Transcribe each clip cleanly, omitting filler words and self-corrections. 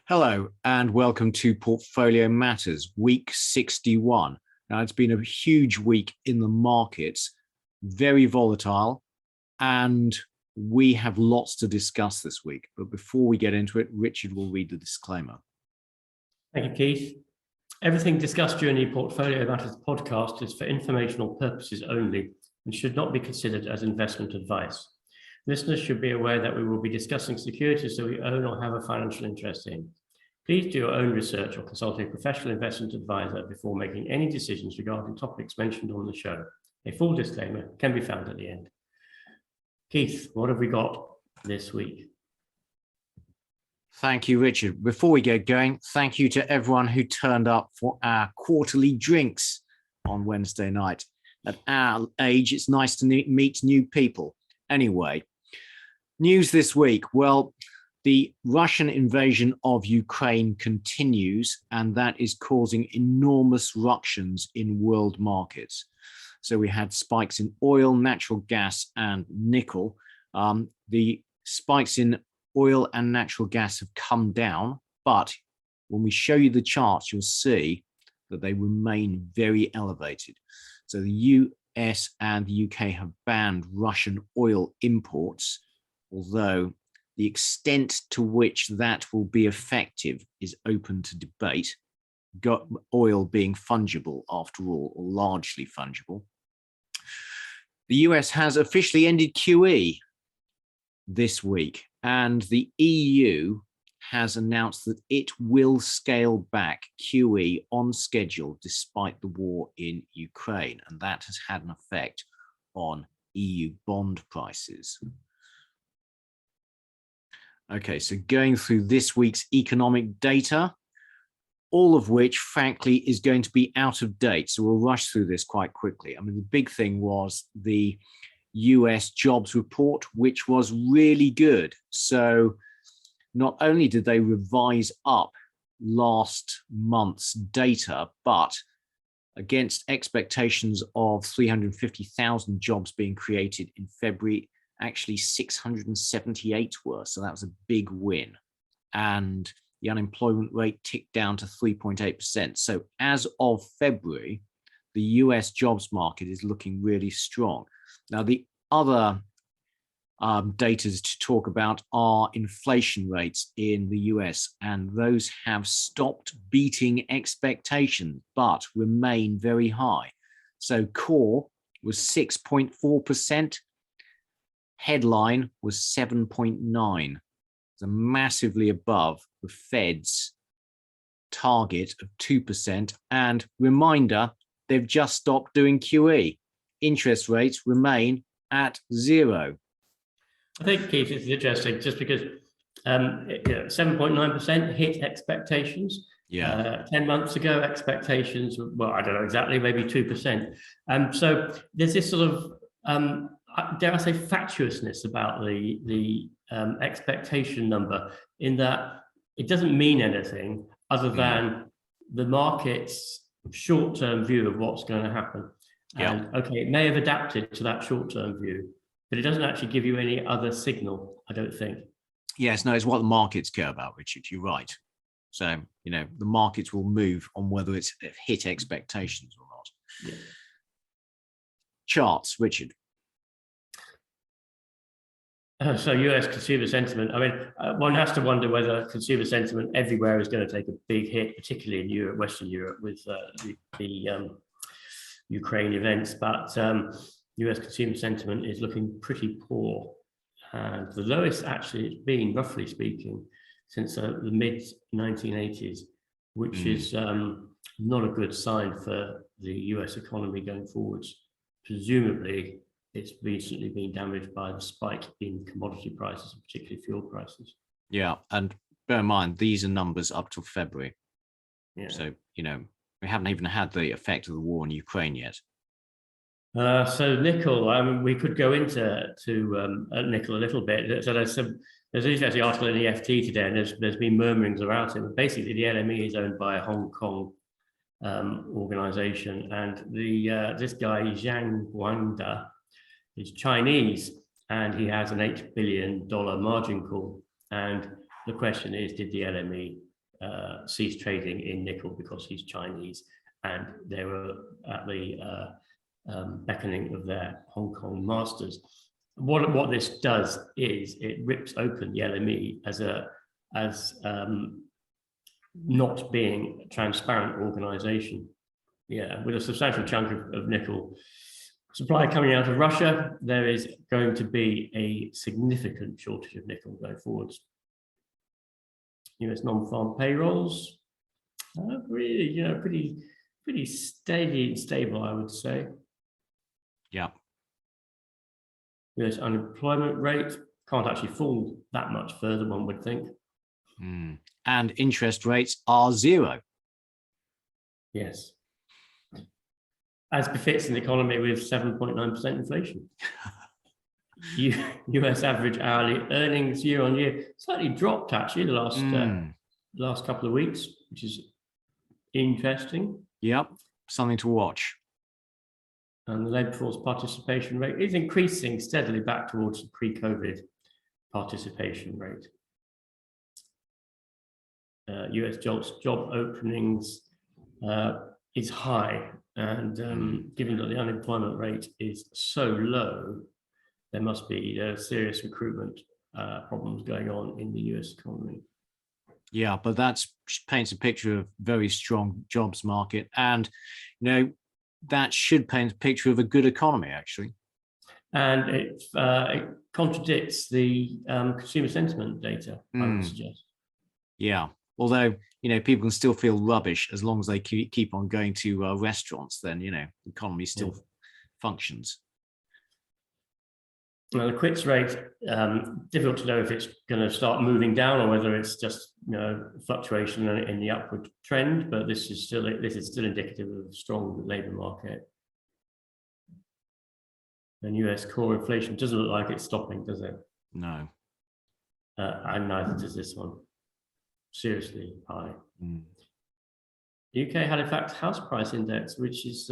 Hello and welcome to Portfolio Matters, week 61. Now, it's been a huge week in the markets, very volatile, and we have lots to discuss this week. But before we get into it, Richard will read the disclaimer. Thank you, Keith. Everything discussed during the Portfolio Matters podcast is for informational purposes only and should not be considered as investment advice. Listeners should be aware that we will be discussing securities that we own or have a financial interest in. Please do your own research or consult a professional investment advisor before making any decisions regarding topics mentioned on the show. A full disclaimer can be found at the end. Keith, what have we got this week? Thank you, Richard. Before we get going, thank you to everyone who turned up for our quarterly drinks on Wednesday night. At our age, it's nice to meet new people. Anyway, news this week. Well, the Russian invasion of Ukraine continues, and that is causing enormous ructions in world markets. So we had spikes in oil, natural gas, and nickel. The spikes in oil and natural gas have come down, but when we show you the charts, you'll see that they remain very elevated. So the US and the UK have banned Russian oil imports, although the extent to which that will be effective is open to debate. Oil being fungible, after all, or largely fungible. The US has officially ended QE this week, and the EU has announced that it will scale back QE on schedule despite the war in Ukraine, and that has had an effect on EU bond prices. Okay, so going through this week's economic data, all of which, frankly, is going to be out of date. So we'll rush through this quite quickly. I mean, the big thing was the US jobs report, which was really good. So not only did they revise up last month's data, but against expectations of 350,000 jobs being created in February, actually 678 were. So that was a big win. And the unemployment rate ticked down to 3.8%. So as of February, the US jobs market is looking really strong. Now, the other data to talk about are inflation rates in the US, and those have stopped beating expectations, but remain very high. So core was 6.4%, headline was 7.9%. So massively above the Fed's target of 2%. And reminder, they've just stopped doing QE. Interest rates remain at 0. I think, Keith, it's interesting just because 7.9% hit expectations. Yeah. 10 months ago, expectations, well, I don't know exactly, maybe 2%. So there's this sort of, dare I say, fatuousness about the expectation number, in that it doesn't mean anything other than the market's short-term view of what's going to happen. And okay, it may have adapted to that short-term view, but it doesn't actually give you any other signal, I don't think. Yes, no, it's what the markets care about, Richard. You're right. So, the markets will move on whether it's hit expectations or not. Yeah. Charts, Richard. So US consumer sentiment, I mean, one has to wonder whether consumer sentiment everywhere is going to take a big hit, particularly in Europe, Western Europe, with the Ukraine events. But US consumer sentiment is looking pretty poor. And the lowest actually it's been, roughly speaking, since the mid-1980s, which is not a good sign for the US economy going forwards. Presumably, it's recently been damaged by the spike in commodity prices, particularly fuel prices. Yeah, and bear in mind, these are numbers up till February. Yeah. So, we haven't even had the effect of the war in Ukraine yet. So nickel, I mean, we could go into nickel a little bit. So there's an interesting article in the FT today, and there's been murmurings about it. But basically, the LME is owned by a Hong Kong organization, and this guy Zhang Guangda is Chinese, and he has an $8 billion margin call. And the question is, did the LME ceased trading in nickel because he's Chinese, and they were at the beckoning of their Hong Kong masters. What this does is it rips open the LME as not being a transparent organization. Yeah, with a substantial chunk of nickel supply coming out of Russia, there is going to be a significant shortage of nickel going forwards. US non-farm payrolls, really, pretty steady and stable, I would say. Yeah. US unemployment rate can't actually fall that much further, one would think. And interest rates are 0. Yes. As befits an economy with 7.9% inflation. US average hourly earnings year on year slightly dropped actually the last couple of weeks, which is interesting. Yep, something to watch. And the labour force participation rate is increasing steadily back towards the pre-COVID participation rate. US job openings is high, and given that the unemployment rate is so low, there must be serious recruitment problems going on in the US economy. Yeah, but that paints a picture of very strong jobs market, and that should paint a picture of a good economy, actually. And it contradicts the consumer sentiment data, I would suggest. Yeah, although people can still feel rubbish as long as they keep on going to restaurants. Then the economy still functions. Well, the quits rate, difficult to know if it's going to start moving down or whether it's just fluctuation in the upward trend. But this is still indicative of a strong labour market. And US core inflation doesn't look like it's stopping, does it? No. And neither does this one. Seriously high. UK Halifax House Price Index, which is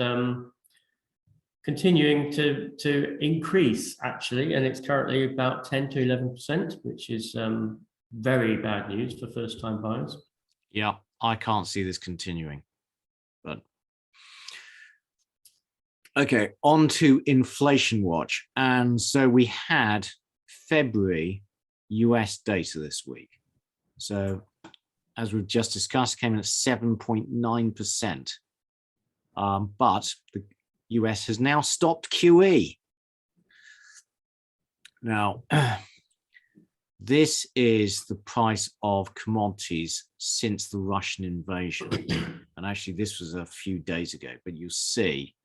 continuing to increase actually, and it's currently about 10 to 11%, which is very bad news for first-time buyers. Yeah, I can't see this continuing. But okay, on to Inflation Watch. And so we had February US data this week. So as we've just discussed, came in at 7.9%. But the US has now stopped QE. Now, this is the price of commodities since the Russian invasion. And actually, this was a few days ago, but you'll see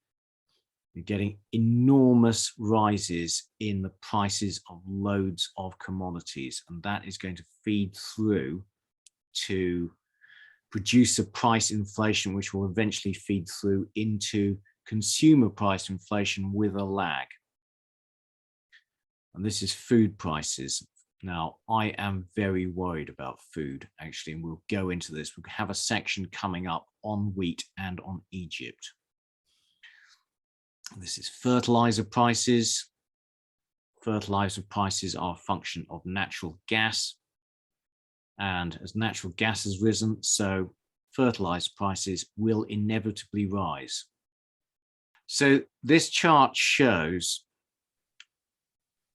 you're getting enormous rises in the prices of loads of commodities. And that is going to feed through to producer price inflation, which will eventually feed through into consumer price inflation with a lag. And this is food prices. Now, I am very worried about food, actually, and we'll go into this. We'll have a section coming up on wheat and on Egypt. This is fertilizer prices. Fertilizer prices are a function of natural gas. And as natural gas has risen, so fertilizer prices will inevitably rise. So this chart shows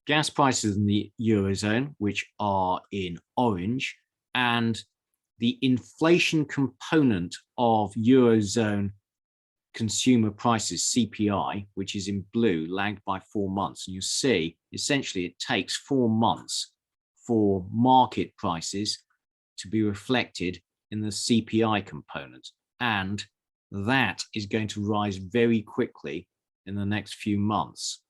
gas prices in the Eurozone, which are in orange, and the inflation component of Eurozone consumer prices, CPI, which is in blue, lagged by 4 months. And you see, essentially, it takes 4 months for market prices to be reflected in the CPI component. And that is going to rise very quickly in the next few months.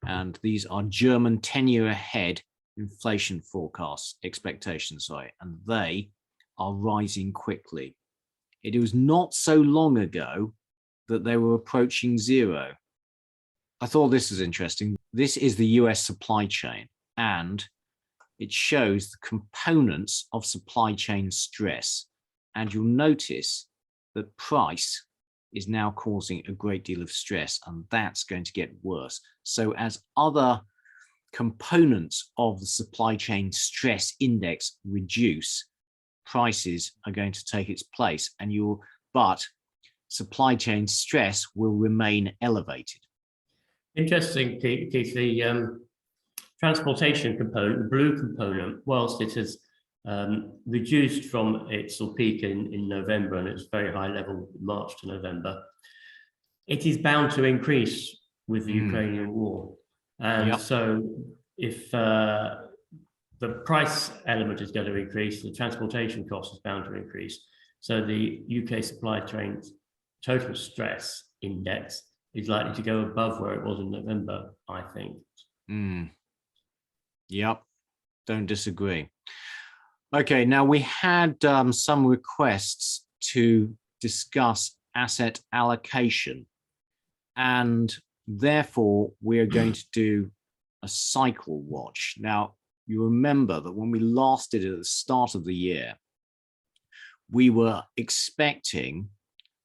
And these are German 10-year ahead inflation forecasts, expectations, and they are rising quickly. It was not so long ago that they were approaching 0. I thought this was interesting. This is the US supply chain, and it shows the components of supply chain stress. And you'll notice that price is now causing a great deal of stress, and that's going to get worse. So as other components of the supply chain stress index reduce, prices are going to take its place, but supply chain stress will remain elevated. Interesting, Keith. The transportation component, the blue component, whilst it has reduced from its peak in November, and it's very high level March to November, it is bound to increase with the Ukrainian war. And so if the price element is going to increase, the transportation cost is bound to increase. So the UK supply chain's total stress index is likely to go above where it was in November, I think. Yep, don't disagree. Okay, now we had some requests to discuss asset allocation, and therefore we are going to do a cycle watch. Now, you remember that when we last did it at the start of the year, we were expecting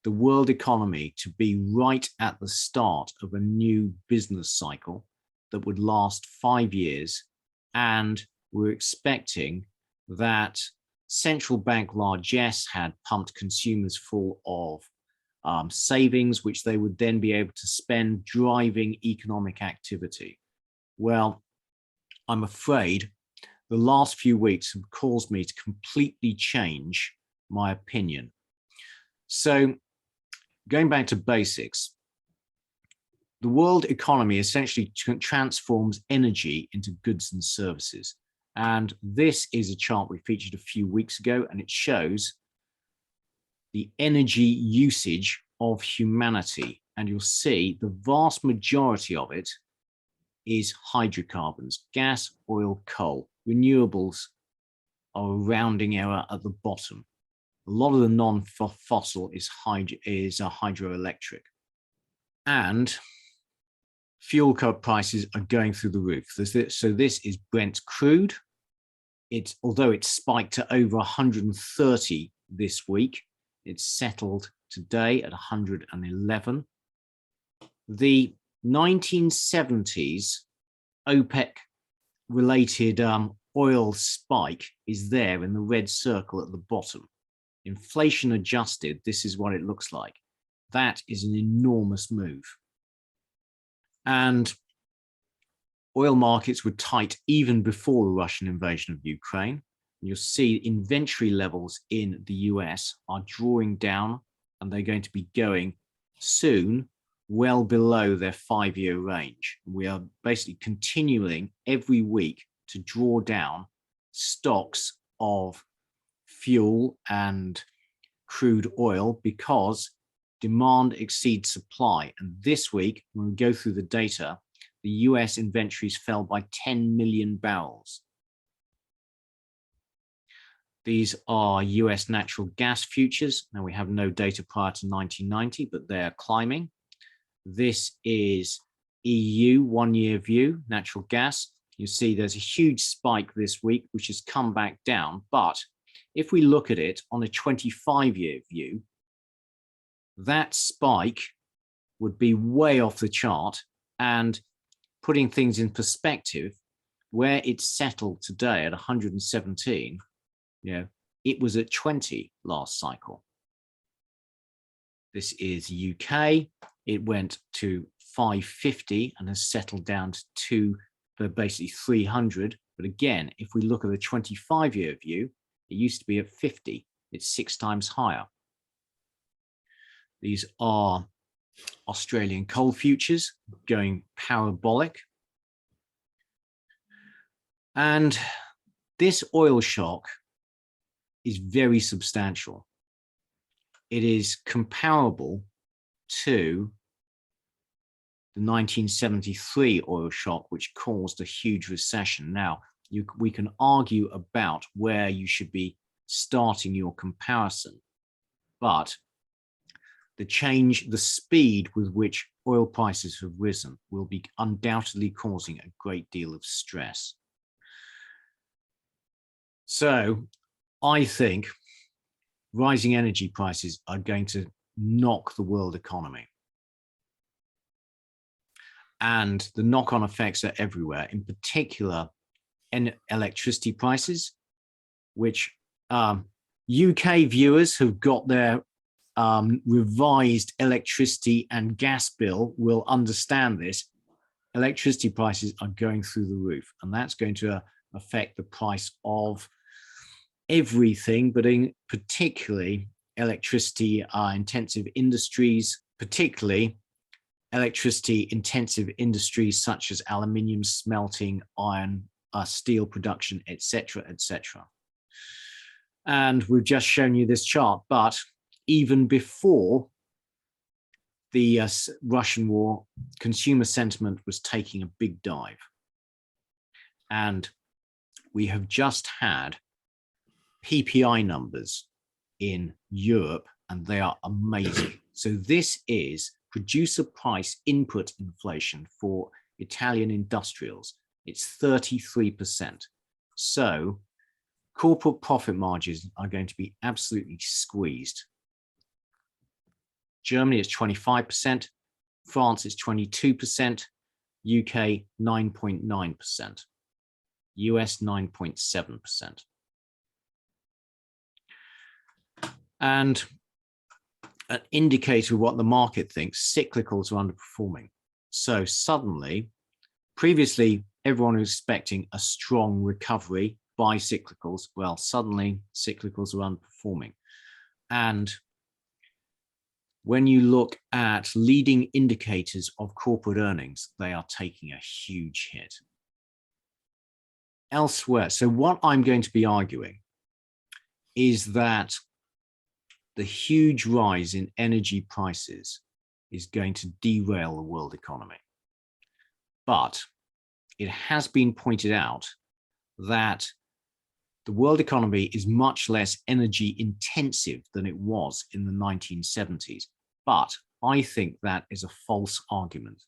the world economy to be right at the start of a new business cycle that would last 5 years, and we're expecting that central bank largesse had pumped consumers full of savings, which they would then be able to spend driving economic activity. Well, I'm afraid the last few weeks have caused me to completely change my opinion. So going back to basics, the world economy essentially transforms energy into goods and services. And this is a chart we featured a few weeks ago, and it shows the energy usage of humanity. And you'll see the vast majority of it is hydrocarbons, gas, oil, coal. Renewables are a rounding error at the bottom. A lot of the non-fossil is hydroelectric. And fuel prices are going through the roof. So this is Brent crude. Although it's spiked to over 130 this week, it's settled today at 111. The 1970s OPEC related oil spike is there in the red circle at the bottom. Inflation adjusted, this is what it looks like. That is an enormous move. And oil markets were tight even before the Russian invasion of Ukraine. You'll see inventory levels in the US are drawing down, and they're going to be going soon well below their 5-year range. We are basically continuing every week to draw down stocks of fuel and crude oil because demand exceeds supply. And this week, when we go through the data, the US inventories fell by 10 million barrels. These are US natural gas futures. Now, we have no data prior to 1990, but they're climbing. This is EU 1-year view, natural gas. You see there's a huge spike this week, which has come back down. But if we look at it on a 25-year view, that spike would be way off the chart. And putting things in perspective, where it's settled today at 117, it was at 20 last cycle. This is UK. It went to 550 and has settled down to basically 300. But again, if we look at the 25-year view, it used to be at 50. It's 6 times higher. These are Australian coal futures going parabolic. And this oil shock is very substantial. It is comparable to the 1973 oil shock, which caused a huge recession. Now, we can argue about where you should be starting your comparison, but the speed with which oil prices have risen will be undoubtedly causing a great deal of stress. So I think rising energy prices are going to knock the world economy. And the knock-on effects are everywhere, in particular in electricity prices, which UK viewers who've got their revised electricity and gas bill will understand this. Electricity prices are going through the roof, and that's going to affect the price of everything, but in particularly electricity intensive industries, particularly electricity intensive industries such as aluminium smelting, iron, steel production, etc., etc. And we've just shown you this chart, but even before the Russian war, consumer sentiment was taking a big dive. And we have just had PPI numbers in Europe, and they are amazing. So this is producer price input inflation for Italian industrials. It's 33%. So corporate profit margins are going to be absolutely squeezed. Germany is 25%, France is 22%, UK 9.9%, US 9.7%. And an indicator of what the market thinks, cyclicals are underperforming. So suddenly, previously, everyone was expecting a strong recovery by cyclicals. Well, suddenly cyclicals are underperforming. And when you look at leading indicators of corporate earnings, they are taking a huge hit. Elsewhere, so what I'm going to be arguing is that the huge rise in energy prices is going to derail the world economy. But it has been pointed out that the world economy is much less energy intensive than it was in the 1970s. But I think that is a false argument.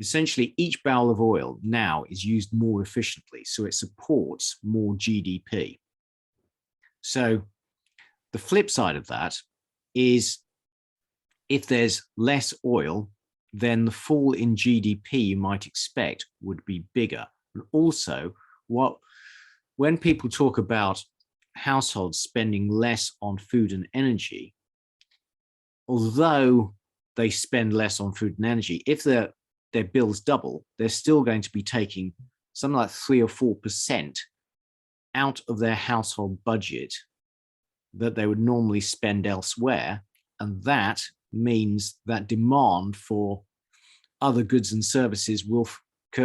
Essentially, each barrel of oil now is used more efficiently, so it supports more GDP. So the flip side of that is if there's less oil, then the fall in GDP you might expect would be bigger. And also, when people talk about households spending less on food and energy, although they spend less on food and energy, if their bills double, they're still going to be taking something like 3 or 4% out of their household budget that they would normally spend elsewhere. And that means that demand for other goods and services will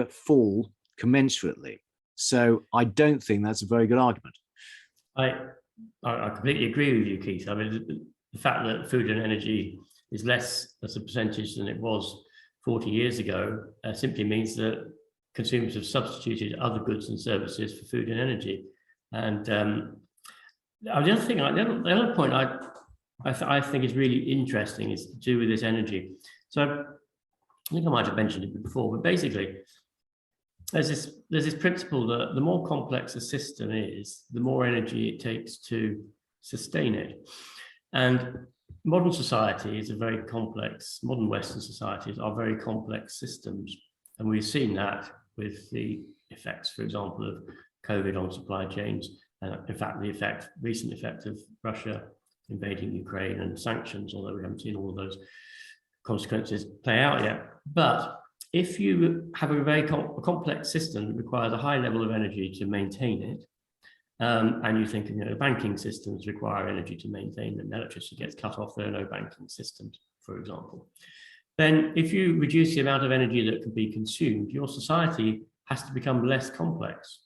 fall commensurately. So I don't think that's a very good argument. I completely agree with you, Keith. I mean, the fact that food and energy is less as a percentage than it was 40 years ago simply means that consumers have substituted other goods and services for food and energy. And the other point I think is really interesting is to do with this energy. So I think I might have mentioned it before, but basically there's this principle that the more complex a system is, the more energy it takes to sustain it. And modern society is a very complex, modern Western societies are very complex systems. And we've seen that with the effects, for example, of COVID on supply chains. In fact, the recent effect of Russia invading Ukraine and sanctions, although we haven't seen all of those consequences play out yet. But if you have a very complex system that requires a high level of energy to maintain it, and you think, banking systems require energy to maintain them, electricity gets cut off, there are no banking systems, for example. Then if you reduce the amount of energy that can be consumed, your society has to become less complex.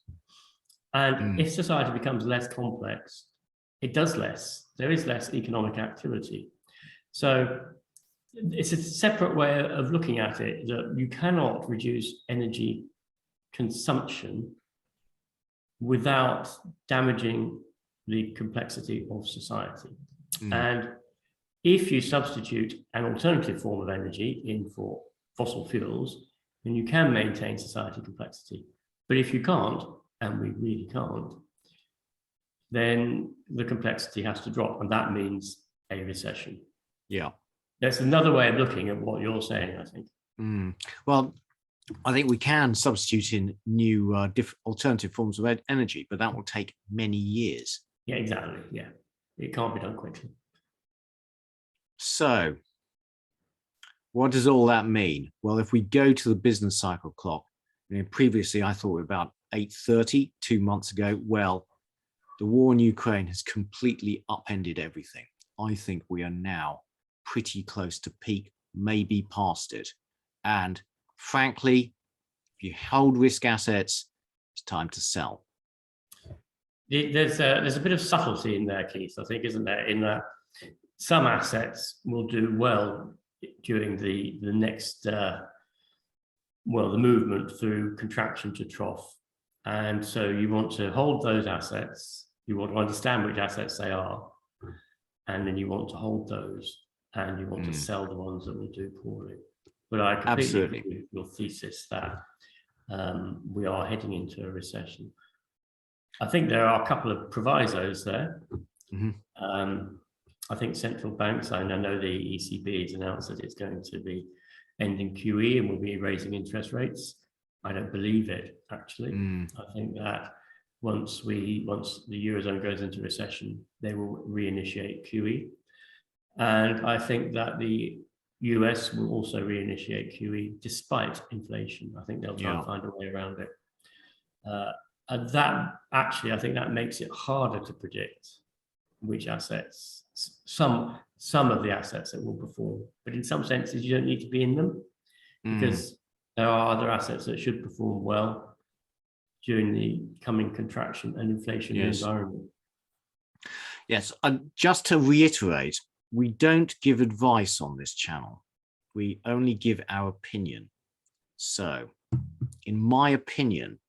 And if society becomes less complex, it does less. There is less economic activity. So it's a separate way of looking at it, that you cannot reduce energy consumption without damaging the complexity of society. And if you substitute an alternative form of energy in for fossil fuels, then you can maintain society complexity. But if you can't, and we really can't, then the complexity has to drop, and that means a recession. Yeah. That's another way of looking at what you're saying, I think. Well, I think we can substitute in new alternative forms of energy, but that will take many years. Yeah, exactly. Yeah. It can't be done quickly. So what does all that mean? Well, if we go to the business cycle clock, previously I thought we were about 8:30 2 months ago. Well, the war in Ukraine has completely upended everything. I think we are now pretty close to peak, maybe past it. And frankly, if you hold risk assets, it's time to sell. There's a bit of subtlety in there, Keith, I think, isn't there? In that some assets will do well during the next, the movement through contraction to trough. And so you want to hold those assets, you want to understand which assets they are, and then you want to hold those, and you want to sell the ones that will do poorly. But I completely agree with your thesis that we are heading into a recession. I think there are a couple of provisos there. I think central banks, and I know the ECB has announced that it's going to be ending QE and will be raising interest rates. I don't believe it, actually. I think that once the Eurozone goes into recession, they will reinitiate QE. And I think that the US will also reinitiate QE despite inflation. I think they'll try and find a way around it. And that actually, I think that makes it harder to predict which assets, some of the assets that will perform. But in some senses, you don't need to be in them because there are other assets that should perform well during the coming contraction and inflation environment. Yes, just to reiterate, we don't give advice on this channel. We only give our opinion. So, in my opinion,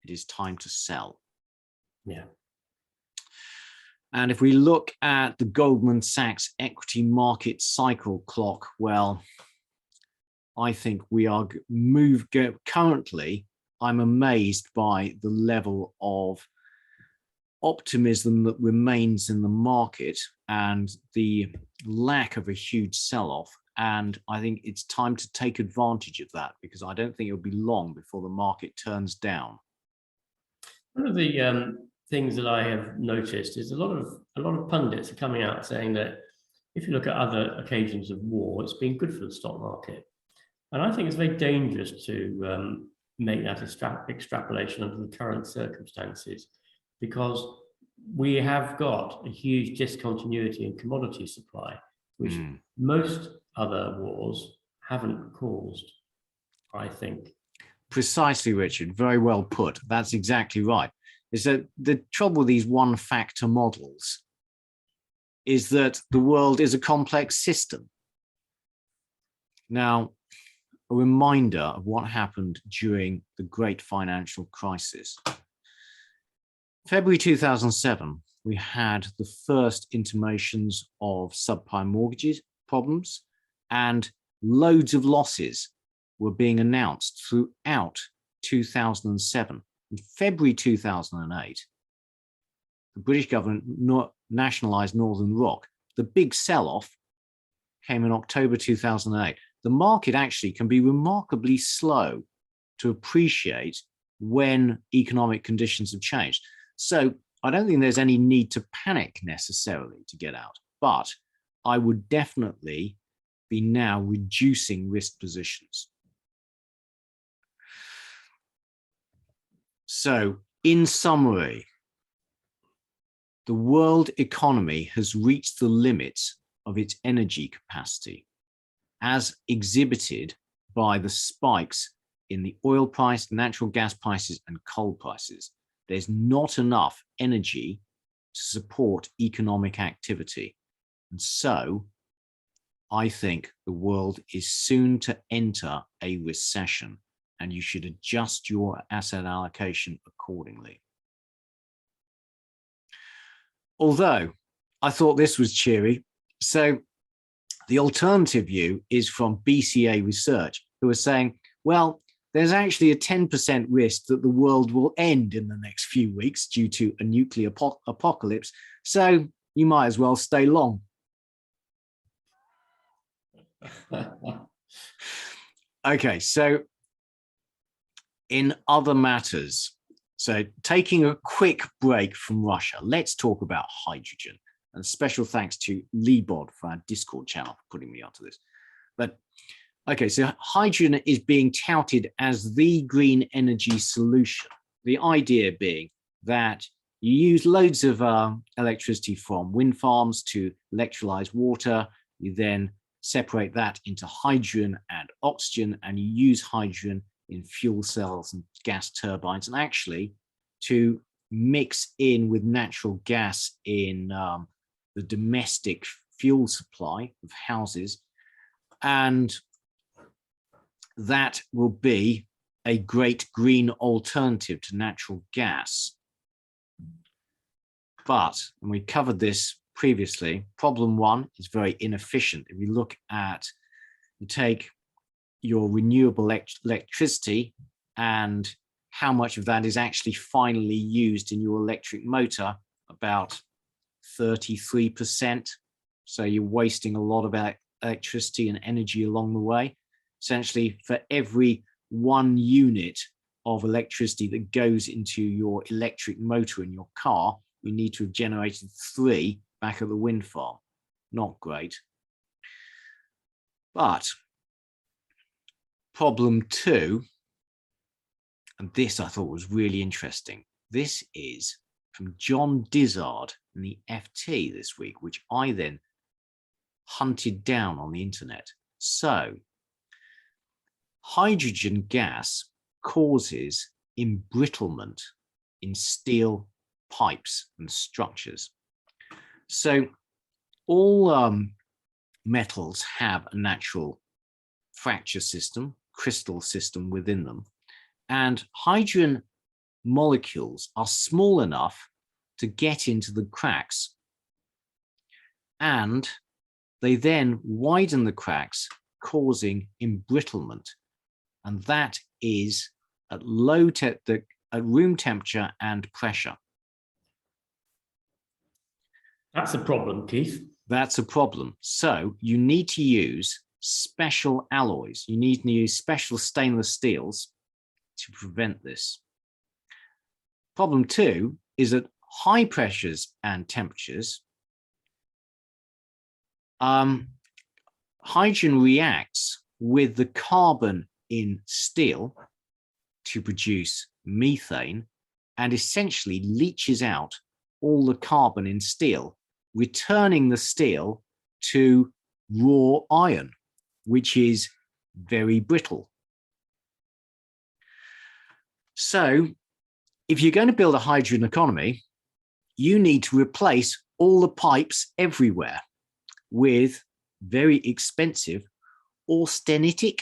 it is time to sell. Yeah. And if we look at the Goldman Sachs equity market cycle clock, well, I think we are currently, I'm amazed by the level of optimism that remains in the market and the lack of a huge sell-off. And I think it's time to take advantage of that because I don't think it'll be long before the market turns down. One of the things that I have noticed is a lot of pundits are coming out saying that if you look at other occasions of war, it's been good for the stock market. And I think it's very dangerous to make that extrapolation under the current circumstances because we have got a huge discontinuity in commodity supply, which most other wars haven't caused, I think. Precisely, Richard. Very well put. That's exactly right. Is that the trouble with these one-factor models is that the world is a complex system. Now, a reminder of what happened during the Great Financial Crisis. February 2007, we had the first intimations of subprime mortgages problems, and loads of losses were being announced throughout 2007. In February 2008, the British government nationalized Northern Rock. The big sell-off came in October 2008. The market actually can be remarkably slow to appreciate when economic conditions have changed. So I don't think there's any need to panic necessarily to get out, but I would definitely be now reducing risk positions. So in summary, the world economy has reached the limits of its energy capacity, as exhibited by the spikes in the oil price, natural gas prices, and coal prices. There's not enough energy to support economic activity. And so I think the world is soon to enter a recession, and you should adjust your asset allocation accordingly. Although I thought this was cheery. So the alternative view is from BCA Research, who are saying, well, there's actually a 10% risk that the world will end in the next few weeks due to a nuclear apocalypse. So you might as well stay long. Okay, so in other matters, so taking a quick break from Russia, let's talk about hydrogen. And special thanks to Leebod for our Discord channel for putting me onto this. But okay, so hydrogen is being touted as the green energy solution. The idea being that you use loads of electricity from wind farms to electrolyze water. You then separate that into hydrogen and oxygen, and you use hydrogen in fuel cells and gas turbines, and actually to mix in with natural gas in the domestic fuel supply of houses. And that will be a great green alternative to natural gas. But, and we covered this previously, problem one is very inefficient. If you look at, you take your renewable electricity and how much of that is actually finally used in your electric motor, about 33%. So you're wasting a lot of electricity and energy along the way. Essentially, for every 1 unit of electricity that goes into your electric motor in your car, you need to have generated 3 back at the wind farm. Not great. But problem 2, and this I thought was really interesting. This is from John Dizzard in the FT this week, which I then hunted down on the internet. So, hydrogen gas causes embrittlement in steel pipes and structures. So all metals have a natural fracture system, crystal system within them, and hydrogen molecules are small enough to get into the cracks, and they then widen the cracks, causing embrittlement, and that is at at room temperature and pressure. That's a problem, Keith. That's a problem. So you need to use special alloys. You need to use special stainless steels to prevent this. Problem 2 is at high pressures and temperatures, hydrogen reacts with the carbon in steel to produce methane and essentially leaches out all the carbon in steel, returning the steel to raw iron, which is very brittle. So if you're going to build a hydrogen economy, you need to replace all the pipes everywhere with very expensive austenitic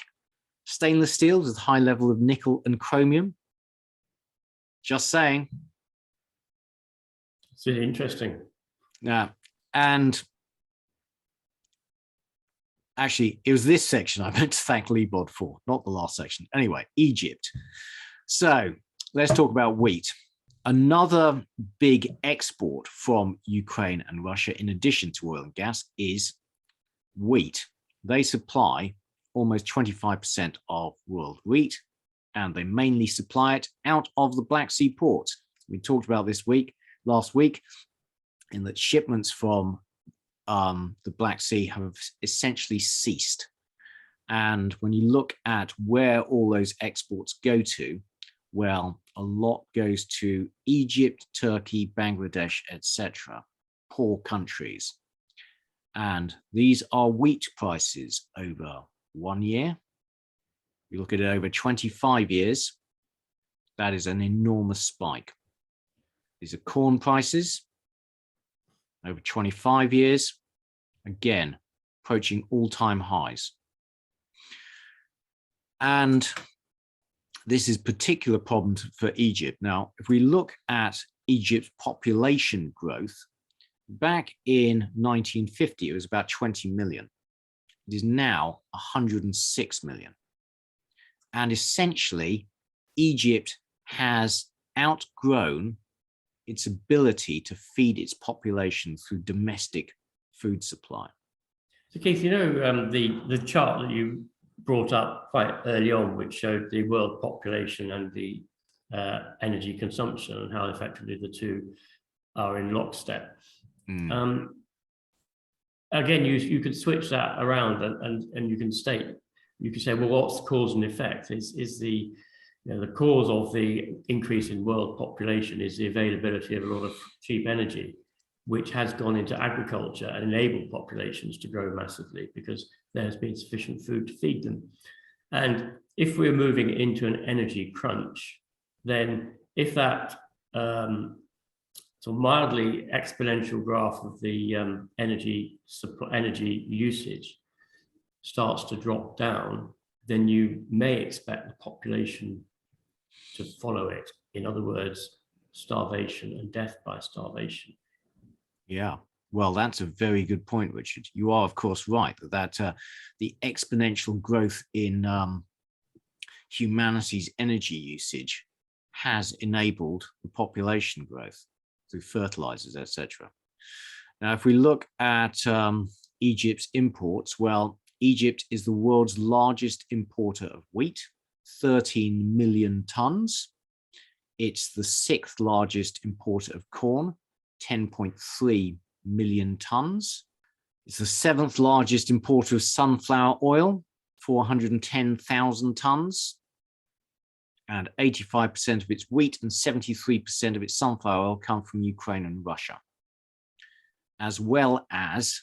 stainless steels with high level of nickel and chromium. Just saying. It's really interesting. Yeah, and actually, it was this section I meant to thank Leebod for, not the last section. Anyway, Egypt. So let's talk about wheat. Another big export from Ukraine and Russia, in addition to oil and gas, is wheat. They supply almost 25% of world wheat, and they mainly supply it out of the Black Sea ports. We talked about this last week, in that shipments from the Black Sea have essentially ceased. And when you look at where all those exports go to, well, a lot goes to Egypt, Turkey, Bangladesh, etc., poor countries. And these are wheat prices over 1 year. You look at it over 25 years, that is an enormous spike. These are corn prices over 25 years, again, approaching all-time highs. And this is a particular problem for Egypt. Now, if we look at Egypt's population growth, back in 1950, it was about 20 million. It is now 106 million. And essentially, Egypt has outgrown its ability to feed its population through domestic food supply. So Keith, you know, the chart that you brought up quite early on, which showed the world population and the energy consumption and how effectively the two are in lockstep. again, you could switch that around and you can say, well, what's cause and effect? Is the the cause of the increase in world population is the availability of a lot of cheap energy, which has gone into agriculture and enabled populations to grow massively because there has been sufficient food to feed them. And if we're moving into an energy crunch, then if that mildly exponential graph of the energy usage starts to drop down, then you may expect the population to follow it. In other words, starvation and death by starvation. Yeah, well, that's a very good point, Richard. You are, of course, right that the exponential growth in humanity's energy usage has enabled the population growth through fertilizers, etc. Now, if we look at Egypt's imports, well, Egypt is the world's largest importer of wheat, 13 million tons. It's the 6th largest importer of corn, 10.3 million tons. It's the 7th largest importer of sunflower oil, 410,000 tons. And 85% of its wheat and 73% of its sunflower oil come from Ukraine and Russia, as well as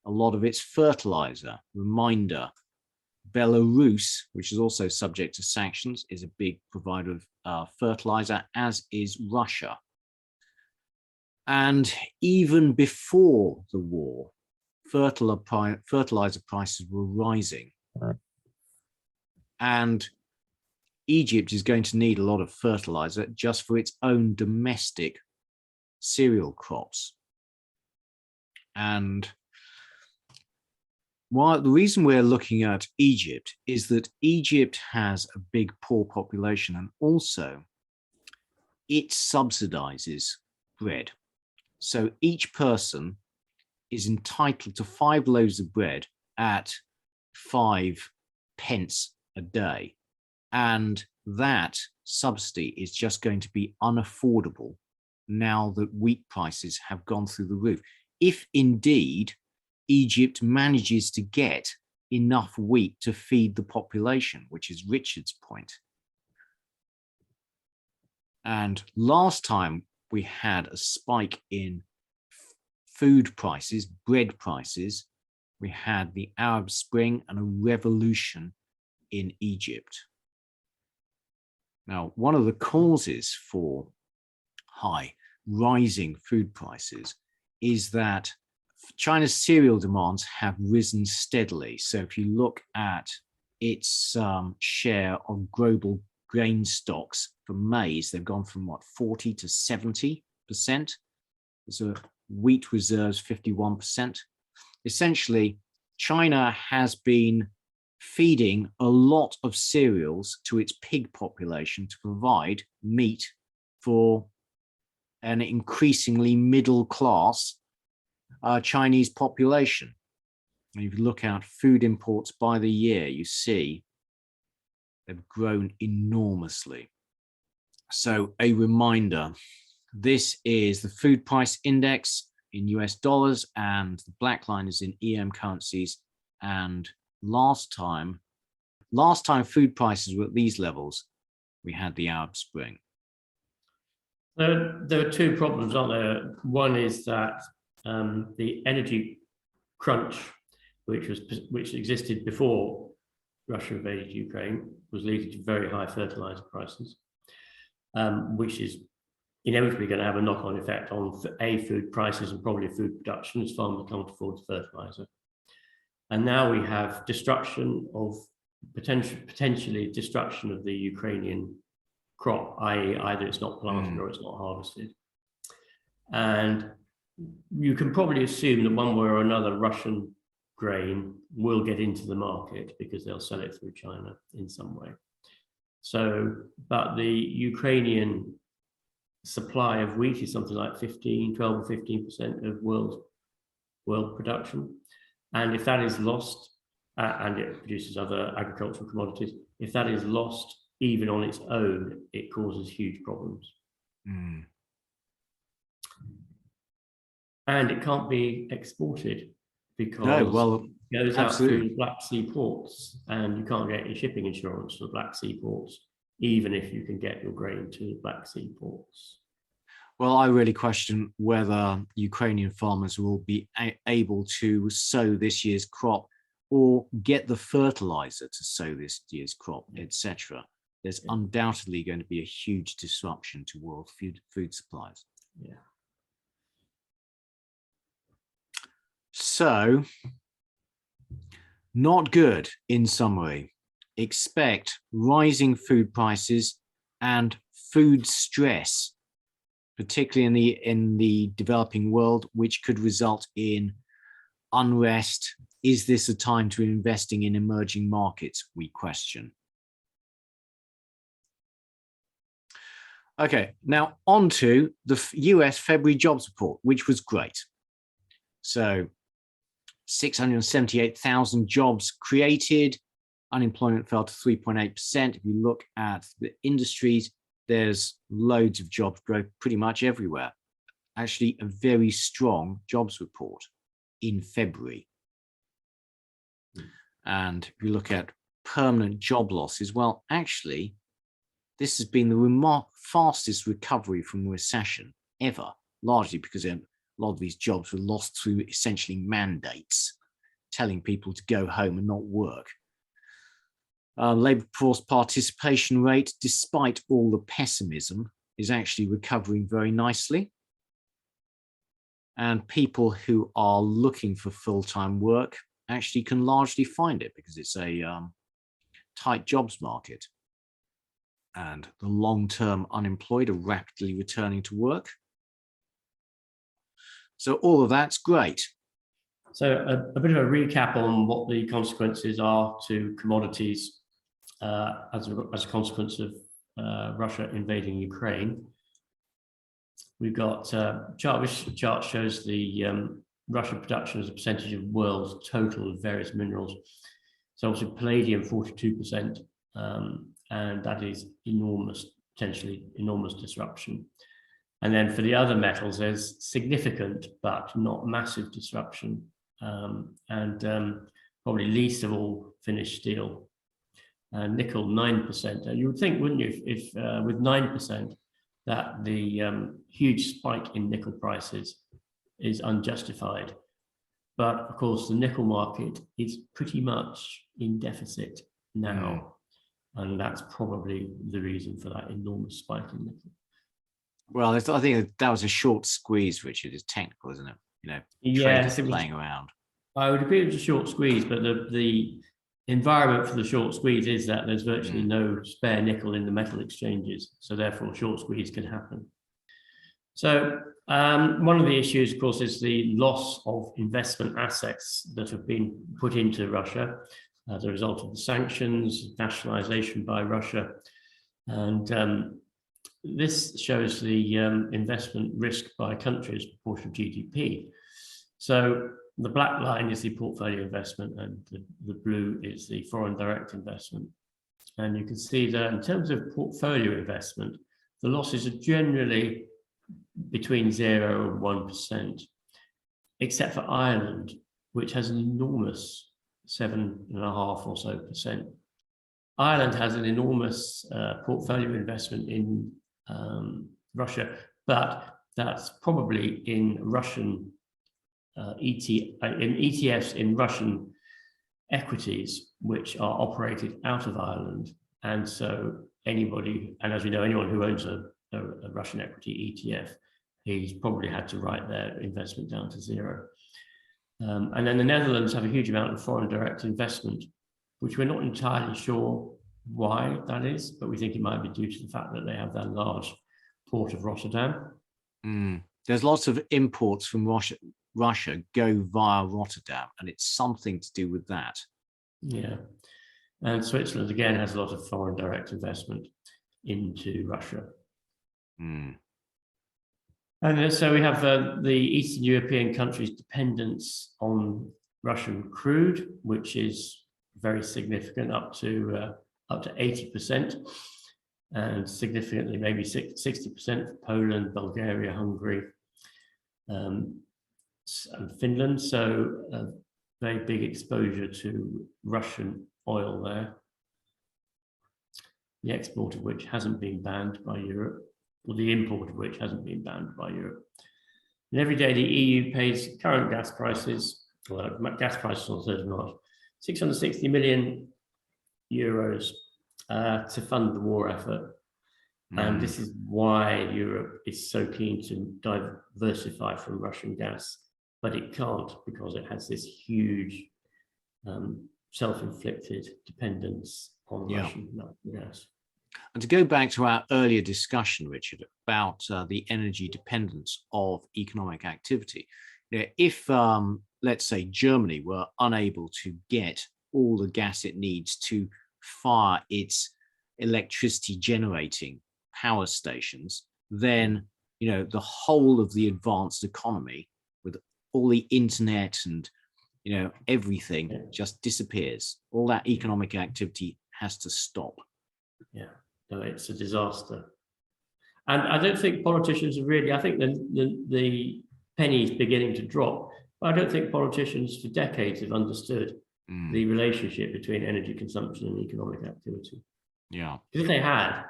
a lot of its fertilizer. Reminder, Belarus, which is also subject to sanctions, is a big provider of fertilizer, as is Russia. And even before the war, fertilizer prices were rising. And Egypt is going to need a lot of fertilizer just for its own domestic cereal crops. And the reason we're looking at Egypt is that Egypt has a big poor population, and also it subsidizes bread. So each person is entitled to 5 loaves of bread at 5 pence a day. And that subsidy is just going to be unaffordable now that wheat prices have gone through the roof. If indeed Egypt manages to get enough wheat to feed the population, which is Richard's point. And last time we had a spike in food prices, bread prices, we had the Arab Spring and a revolution in Egypt. Now, one of the causes for rising food prices is that China's cereal demands have risen steadily. So if you look at its share of global grain stocks for maize, they've gone from 40 to 70%. So wheat reserves 51%. Essentially, China has been feeding a lot of cereals to its pig population to provide meat for an increasingly middle class Chinese population. And if you look at food imports by the year, you see they've grown enormously. So a reminder, this is the food price index in US dollars, and the black line is in EM currencies. And last time food prices were at these levels, we had the Arab Spring. There are 2 problems, aren't there? One is that the energy crunch, which existed before Russia invaded Ukraine, was leading to very high fertilizer prices, which is inevitably going to have a knock-on effect on food prices and probably food production, as farmers can't afford fertilizer. And now we have destruction of potentially destruction of the Ukrainian crop, i.e. either it's not planted or it's not harvested. And you can probably assume that one way or another Russian grain will get into the market because they'll sell it through China in some way. So, but the Ukrainian supply of wheat is something like 12 or 15% of world production. And if that is lost, and it produces other agricultural commodities, if that is lost even on its own, it causes huge problems. And it can't be exported. because well, it goes out absolutely. through the Black Sea ports, and you can't get your shipping insurance for the Black Sea ports, even if you can get your grain to the Black Sea ports. Well, I really question whether Ukrainian farmers will be able to sow this year's crop or get the fertilizer to sow this year's crop, etc. There's undoubtedly going to be a huge disruption to world food supplies. Yeah. So, not good in summary. Expect rising food prices and food stress, particularly in the developing world, which could result in unrest. Is this a time to investing in emerging markets? We question. Okay, now on to the US February jobs report, which was great. So 678,000 jobs created. Unemployment fell to 3.8%. If you look at the industries, there's loads of jobs growth pretty much everywhere. Actually, a very strong jobs report in February. And if you look at permanent job losses, well, actually, this has been the fastest recovery from recession ever, largely because a lot of these jobs were lost through essentially mandates, telling people to go home and not work. Labour force participation rate, despite all the pessimism, is actually recovering very nicely. And people who are looking for full-time work actually can largely find it because it's a tight jobs market. And the long-term unemployed are rapidly returning to work. So all of that's great. So a bit of a recap on what the consequences are to commodities as a consequence of Russia invading Ukraine. We've got a chart, which chart shows the Russian production as a percentage of world's total of various minerals. So obviously palladium 42%, and that is enormous, potentially enormous disruption. And then for the other metals, there's significant but not massive disruption, and probably least of all finished steel. Nickel 9%. And you would think, wouldn't you, if with 9%, that the huge spike in nickel prices is unjustified. But of course, the nickel market is pretty much in deficit now. And that's probably the reason for that enormous spike in nickel. Well, I think that was a short squeeze, Richard. It's technical, isn't it? You know, yes, traders playing around. I would agree it was a short squeeze, but the environment for the short squeeze is that there's virtually no spare nickel in the metal exchanges. So therefore, short squeeze can happen. So one of the issues, of course, is the loss of investment assets that have been put into Russia as a result of the sanctions, nationalization by Russia. And this shows the investment risk by countries, proportion of GDP. So the black line is the portfolio investment, and the blue is the foreign direct investment. And you can see that in terms of portfolio investment, the losses are generally between 0 and 1%, except for Ireland, which has an enormous 7.5% or so. Ireland has an enormous portfolio investment in Russia, but that's probably in Russian ETFs in Russian equities, which are operated out of Ireland. And so anybody, and as we know, anyone who owns a Russian equity ETF, he's probably had to write their investment down to 0. And then the Netherlands have a huge amount of foreign direct investment, which we're not entirely sure why that is, but we think it might be due to the fact that they have that large port of Rotterdam. There's lots of imports from Russia go via Rotterdam, and it's something to do with that. Yeah. And Switzerland, again, has a lot of foreign direct investment into Russia. And so we have the Eastern European countries' dependence on Russian crude, which is very significant, up to 80%, and significantly maybe 60% for Poland, Bulgaria, Hungary, and Finland. So very big exposure to Russian oil there, the export of which hasn't been banned by Europe, or the import of which hasn't been banned by Europe. And every day the EU pays current gas prices, well, gas prices on the 3rd of March, 660 million euros to fund the war effort. And this is why Europe is so keen to diversify from Russian gas, but it can't because it has this huge self-inflicted dependence on Russian natural gas. And to go back to our earlier discussion, Richard, about the energy dependence of economic activity, if, let's say, Germany were unable to get all the gas it needs to fire its electricity generating power stations, then the whole of the advanced economy with all the internet and everything just disappears. All that economic activity has to stop. Yeah, no, it's a disaster. And I don't think politicians are really, I think the penny is beginning to drop, but I don't think politicians for decades have understood the relationship between energy consumption and economic activity. Yeah. If they had,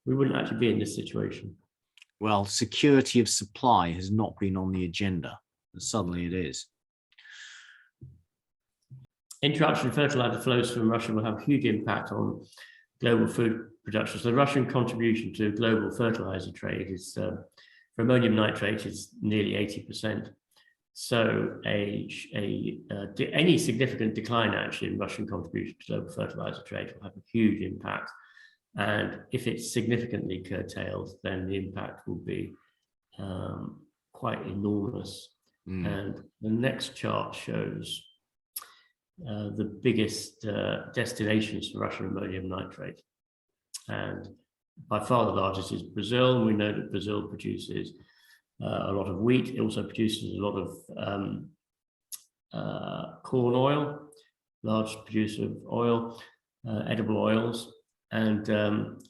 we wouldn't actually be in this situation. Well, security of supply has not been on the agenda, and suddenly it is. Interruption of fertilizer flows from Russia will have a huge impact on global food production. So the Russian contribution to global fertilizer trade is, for ammonium nitrate, is nearly 80%. So any significant decline actually in Russian contribution to global fertilizer trade will have a huge impact. And if it's significantly curtailed, then the impact will be quite enormous. And the next chart shows the biggest destinations for Russian ammonium nitrate. And by far the largest is Brazil. And we know that Brazil produces a lot of wheat. It also produces a lot of corn oil, large producer of oil, edible oils. And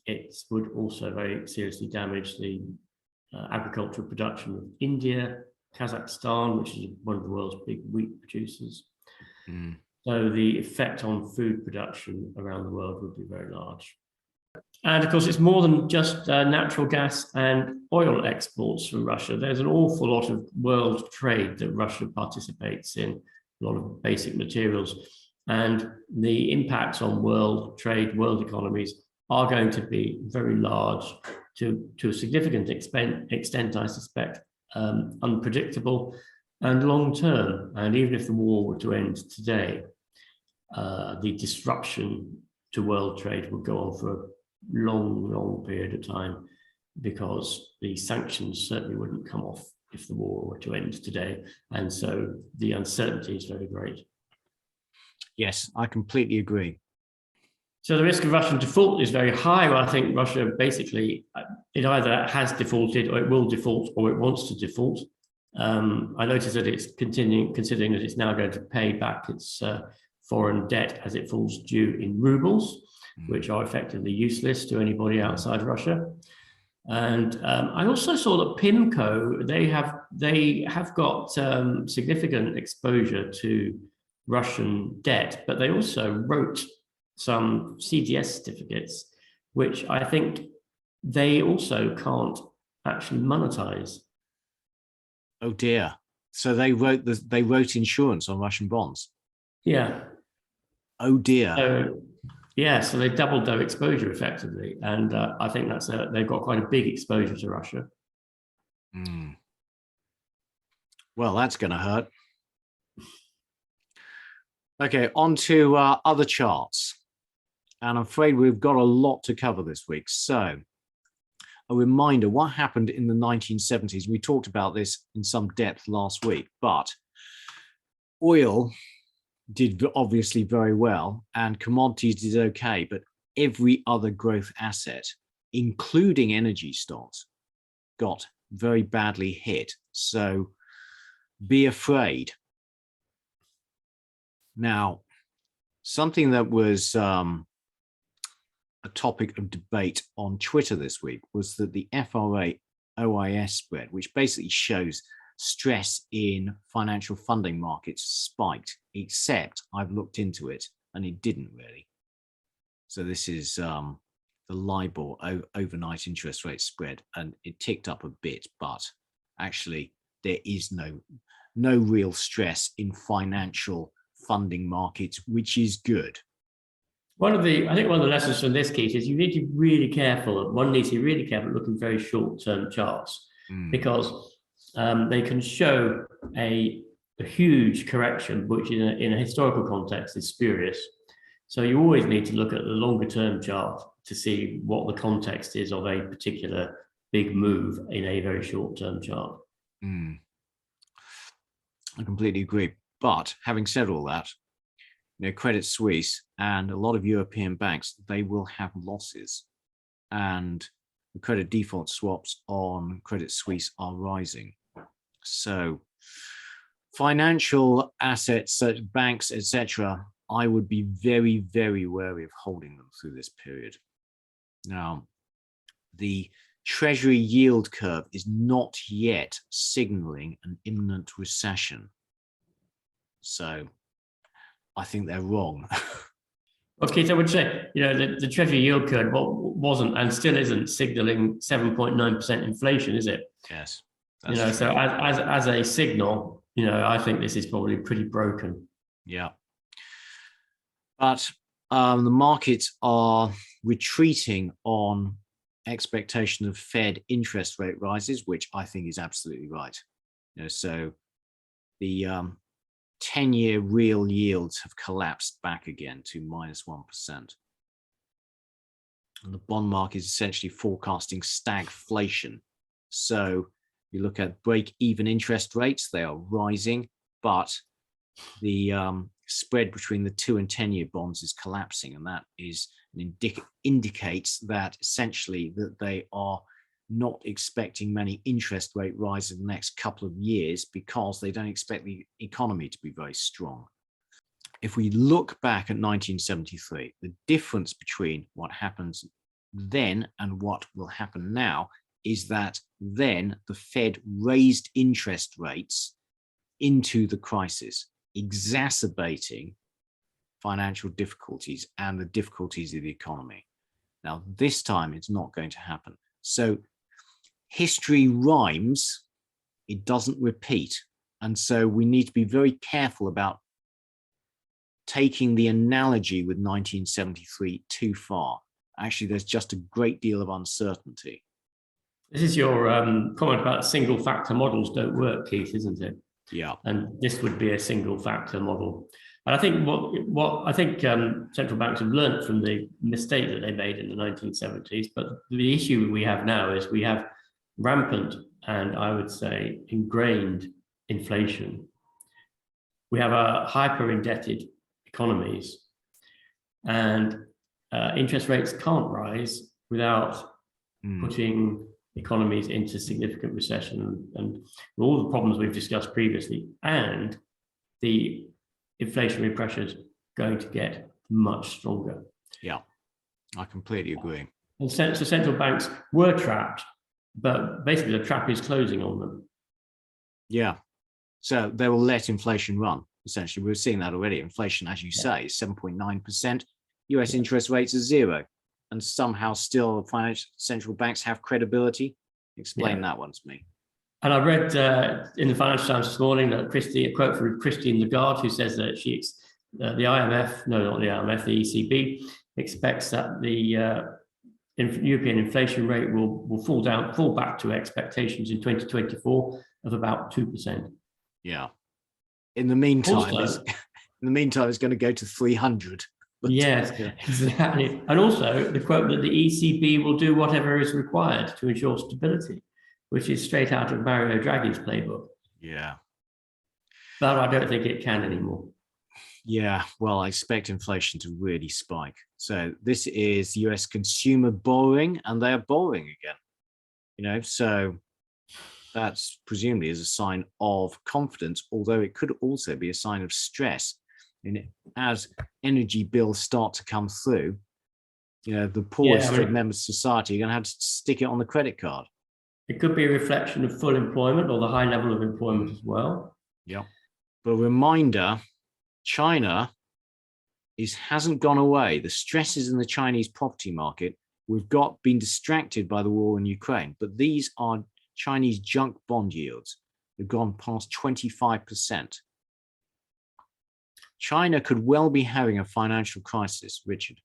it would also very seriously damage the agricultural production of India, Kazakhstan, which is one of the world's big wheat producers. So the effect on food production around the world would be very large. And of course, it's more than just natural gas and oil exports from Russia. There's an awful lot of world trade that Russia participates in, a lot of basic materials. And the impacts on world trade, world economies are going to be very large, to a significant extent, I suspect, unpredictable and long term. And even if the war were to end today, the disruption to world trade would go on for a long period of time, because the sanctions certainly wouldn't come off if the war were to end today. And so the uncertainty is very great. Yes, I completely agree. So the risk of Russian default is very high. Well, I think Russia basically, it either has defaulted or it will default or it wants to default. I noticed that it's considering that it's now going to pay back its foreign debt as it falls due in rubles, which are effectively useless to anybody outside Russia. And I also saw that PIMCO, they have got significant exposure to Russian debt, but they also wrote some CDS certificates, which I think they also can't actually monetize. Oh dear! So they wrote insurance on Russian bonds. Yeah. Oh dear. So, yeah, so they doubled their exposure effectively, and I think they've got quite a big exposure to Russia. Well, that's going to hurt. Okay, on to other charts. And I'm afraid we've got a lot to cover this week. So a reminder, what happened in the 1970s? We talked about this in some depth last week, but oil did obviously very well and commodities did okay, but every other growth asset, including energy stocks, got very badly hit. So be afraid. Now, something that was a topic of debate on Twitter this week was that the FRA OIS spread, which basically shows stress in financial funding markets spiked, except I've looked into it and it didn't really. So this is the LIBOR overnight interest rate spread, and it ticked up a bit, but actually there is no real stress in financial funding markets, which is good. I think one of the lessons from this, Keith, is you need to be really careful. One needs to be really careful looking very short-term charts, because they can show a huge correction, which in a historical context is spurious. So you always need to look at the longer-term chart to see what the context is of a particular big move in a very short-term chart. I completely agree. But having said all that, Credit Suisse and a lot of European banks, they will have losses, and the credit default swaps on Credit Suisse are rising. So financial assets such as banks, etc., I would be very, very wary of holding them through this period. Now, the Treasury yield curve is not yet signaling an imminent recession. So I think they're wrong. Okay, so I would say, the Treasury yield curve wasn't and still isn't signaling 7.9% inflation, is it? Yes. So as a signal, I think this is probably pretty broken. Yeah. But the markets are retreating on expectation of Fed interest rate rises, which I think is absolutely right. So the 10-year real yields have collapsed back again to -1%. And the bond market is essentially forecasting stagflation. So you look at break-even interest rates, they are rising, but the spread between the 2 and 10-year bonds is collapsing, and that is indicates that essentially that they are not expecting many interest rate rises in the next couple of years because they don't expect the economy to be very strong. If we look back at 1973, the difference between what happens then and what will happen now is that then the Fed raised interest rates into the crisis, exacerbating financial difficulties and the difficulties of the economy. Now, this time it's not going to happen. So history rhymes, it doesn't repeat. And so we need to be very careful about taking the analogy with 1973 too far. Actually, there's just a great deal of uncertainty. This is your comment about single factor models don't work, Keith, isn't it? Yeah. And this would be a single factor model. And I think what I think central banks have learned from the mistake that they made in the 1970s, but the issue we have now is we have rampant and I would say ingrained inflation. We have a hyper indebted economies, and interest rates can't rise without putting economies into significant recession and all the problems we've discussed previously, and the inflationary pressures going to get much stronger. Yeah, I completely agree. And so central banks were trapped, but basically the trap is closing on them. Yeah, so they will let inflation run. Essentially, we're seeing that already. Inflation, as you say, is 7.9%. US interest rates are 0. And somehow still financial central banks have credibility. Explain that one to me. And I read in the Financial Times this morning that a quote from Christine Lagarde, who says that the IMF, no, not the IMF, the ECB, expects that the European inflation rate will fall back to expectations in 2024 of about 2%. Yeah. In the meantime, it's going to go to 300. Yes, exactly. And also the quote that the ECB will do whatever is required to ensure stability, which is straight out of Mario Draghi's playbook. Yeah. But I don't think it can anymore. Yeah, well, I expect inflation to really spike. So this is US consumer borrowing, and they are borrowing again. So that's presumably is a sign of confidence, although it could also be a sign of stress. And as energy bills start to come through, the poorest of members of society are going to have to stick it on the credit card. It could be a reflection of full employment or the high level of employment as well. Yeah. But reminder, China hasn't gone away. The stresses in the Chinese property market, we've been distracted by the war in Ukraine, but these are Chinese junk bond yields. They've gone past 25%. China could well be having a financial crisis, Richard.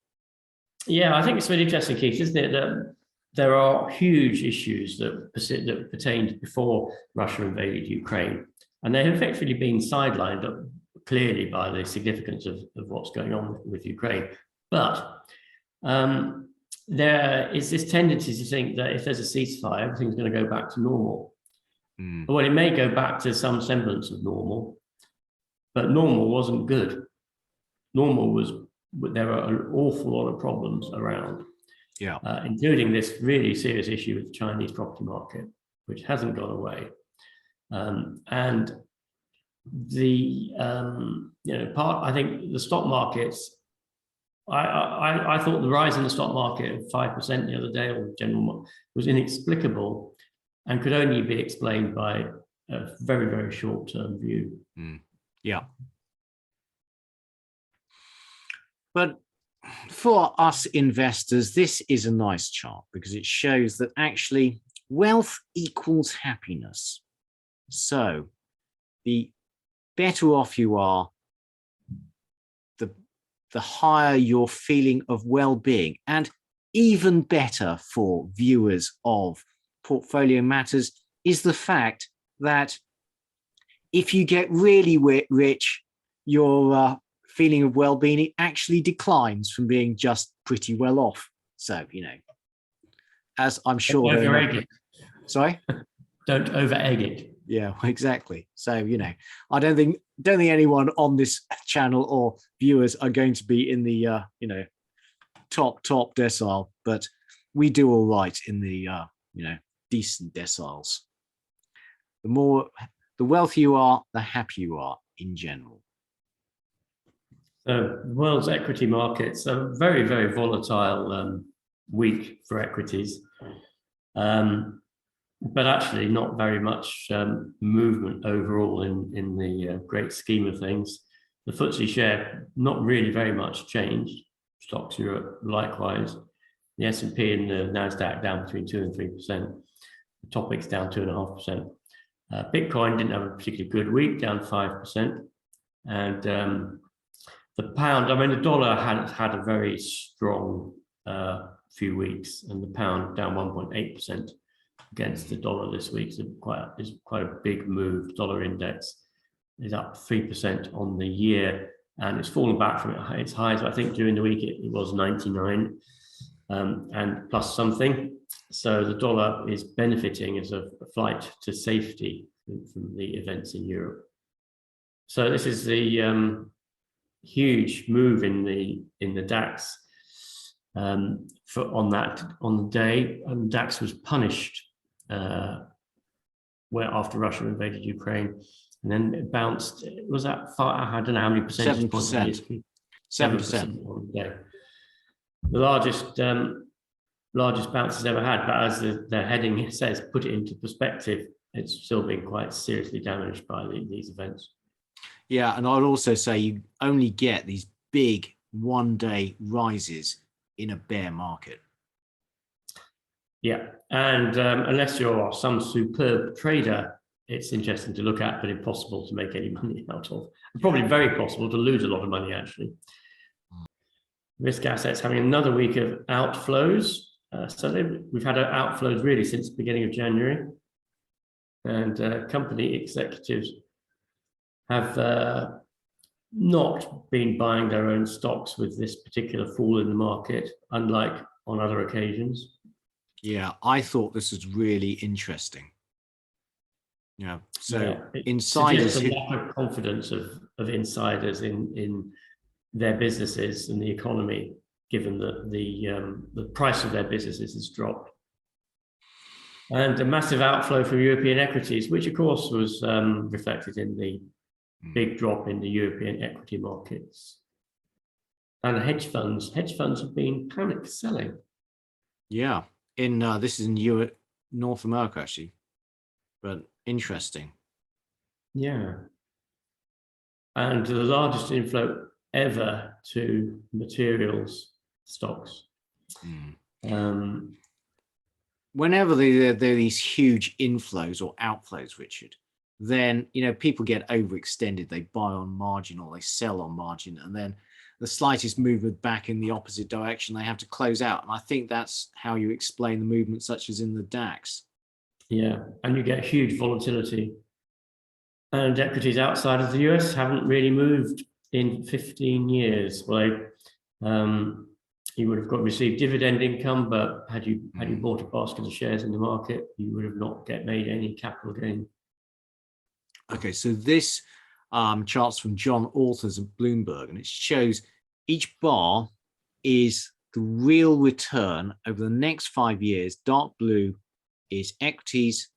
Yeah, I think it's really interesting, Keith, isn't it, that there are huge issues that pertained before Russia invaded Ukraine, and they have effectively been sidelined clearly by the significance of what's going on with Ukraine. But there is this tendency to think that if there's a ceasefire, everything's going to go back to normal. Well, it may go back to some semblance of normal, but normal wasn't good. Normal was, there are an awful lot of problems around, including this really serious issue with the Chinese property market, which hasn't gone away. And the I think the stock markets, I thought the rise in the stock market of 5% the other day, or general, was inexplicable and could only be explained by a very, very short-term view. Yeah. But for us investors, this is a nice chart because it shows that actually wealth equals happiness. So the better off you are, the higher your feeling of well-being. And even better for viewers of Portfolio Matters is the fact that if you get really rich, your feeling of well-being, it actually declines from being just pretty well off. So, as I'm sure Don't over-egg it. Sorry? Don't over-egg it. Yeah, exactly. So, I don't think anyone on this channel or viewers are going to be in the top decile, but we do all right in the decent deciles. The wealthier you are, the happier you are in general. So the world's equity markets are very, very volatile week for equities, but actually not very much movement overall in the great scheme of things. The FTSE share, not really very much changed. Stocks Europe, likewise. The S&P and the NASDAQ down between 2 and 3%. The Topix down 2.5%. Bitcoin didn't have a particularly good week, down 5%. And the pound, the dollar had a very strong few weeks, and the pound down 1.8% against the dollar this week. So is quite a big move. Dollar index is up 3% on the year, and it's fallen back from its highs. I think during the week it was 99 and plus something. So the dollar is benefiting as a flight to safety from the events in Europe. So this is the huge move in the DAX on the day, and DAX was punished where after Russia invaded Ukraine, and then it bounced. It was at I don't know how many percentage points. 7% on the day. The largest bounce it's ever had, but as the heading says, put it into perspective, it's still been quite seriously damaged by these events. Yeah, and I'd also say you only get these big one-day rises in a bear market. Yeah, and unless you're some superb trader, it's interesting to look at, but impossible to make any money out of. Probably very possible to lose a lot of money, actually. Risk assets having another week of outflows. So we've had outflows really since the beginning of January. And company executives have not been buying their own stocks with this particular fall in the market, unlike on other occasions. Yeah, I thought this was really interesting. Yeah, so insiders, a lack of confidence of insiders in their businesses and the economy, given that the price of their businesses has dropped. And a massive outflow from European equities, which of course was reflected in the big drop in the European equity markets. And hedge funds have been panic selling. Yeah, this is in North America, actually, but interesting. Yeah. And the largest inflow ever to materials stocks. Whenever there are these huge inflows or outflows, Richard, then people get overextended. They buy on margin or they sell on margin, and then the slightest movement back in the opposite direction, they have to close out. And I think that's how you explain the movement, such as in the DAX. Yeah, and you get huge volatility. And equities outside of the US haven't really moved in 15 years. Well, you would have received dividend income, but had you bought a basket of shares in the market, you would have not made any capital gain. Okay, so this chart's from John Authors of Bloomberg, and it shows each bar is the real return over the next 5 years. Dark blue is equities,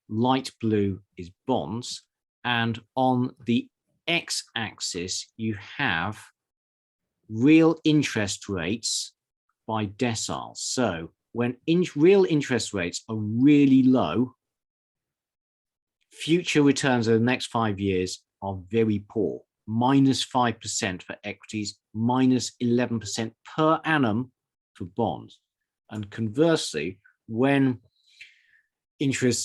light blue is bonds, and on the x-axis you have real interest rates by deciles. So when real interest rates are really low, future returns over the next 5 years are very poor. -5% for equities, -11% per annum for bonds. And conversely, when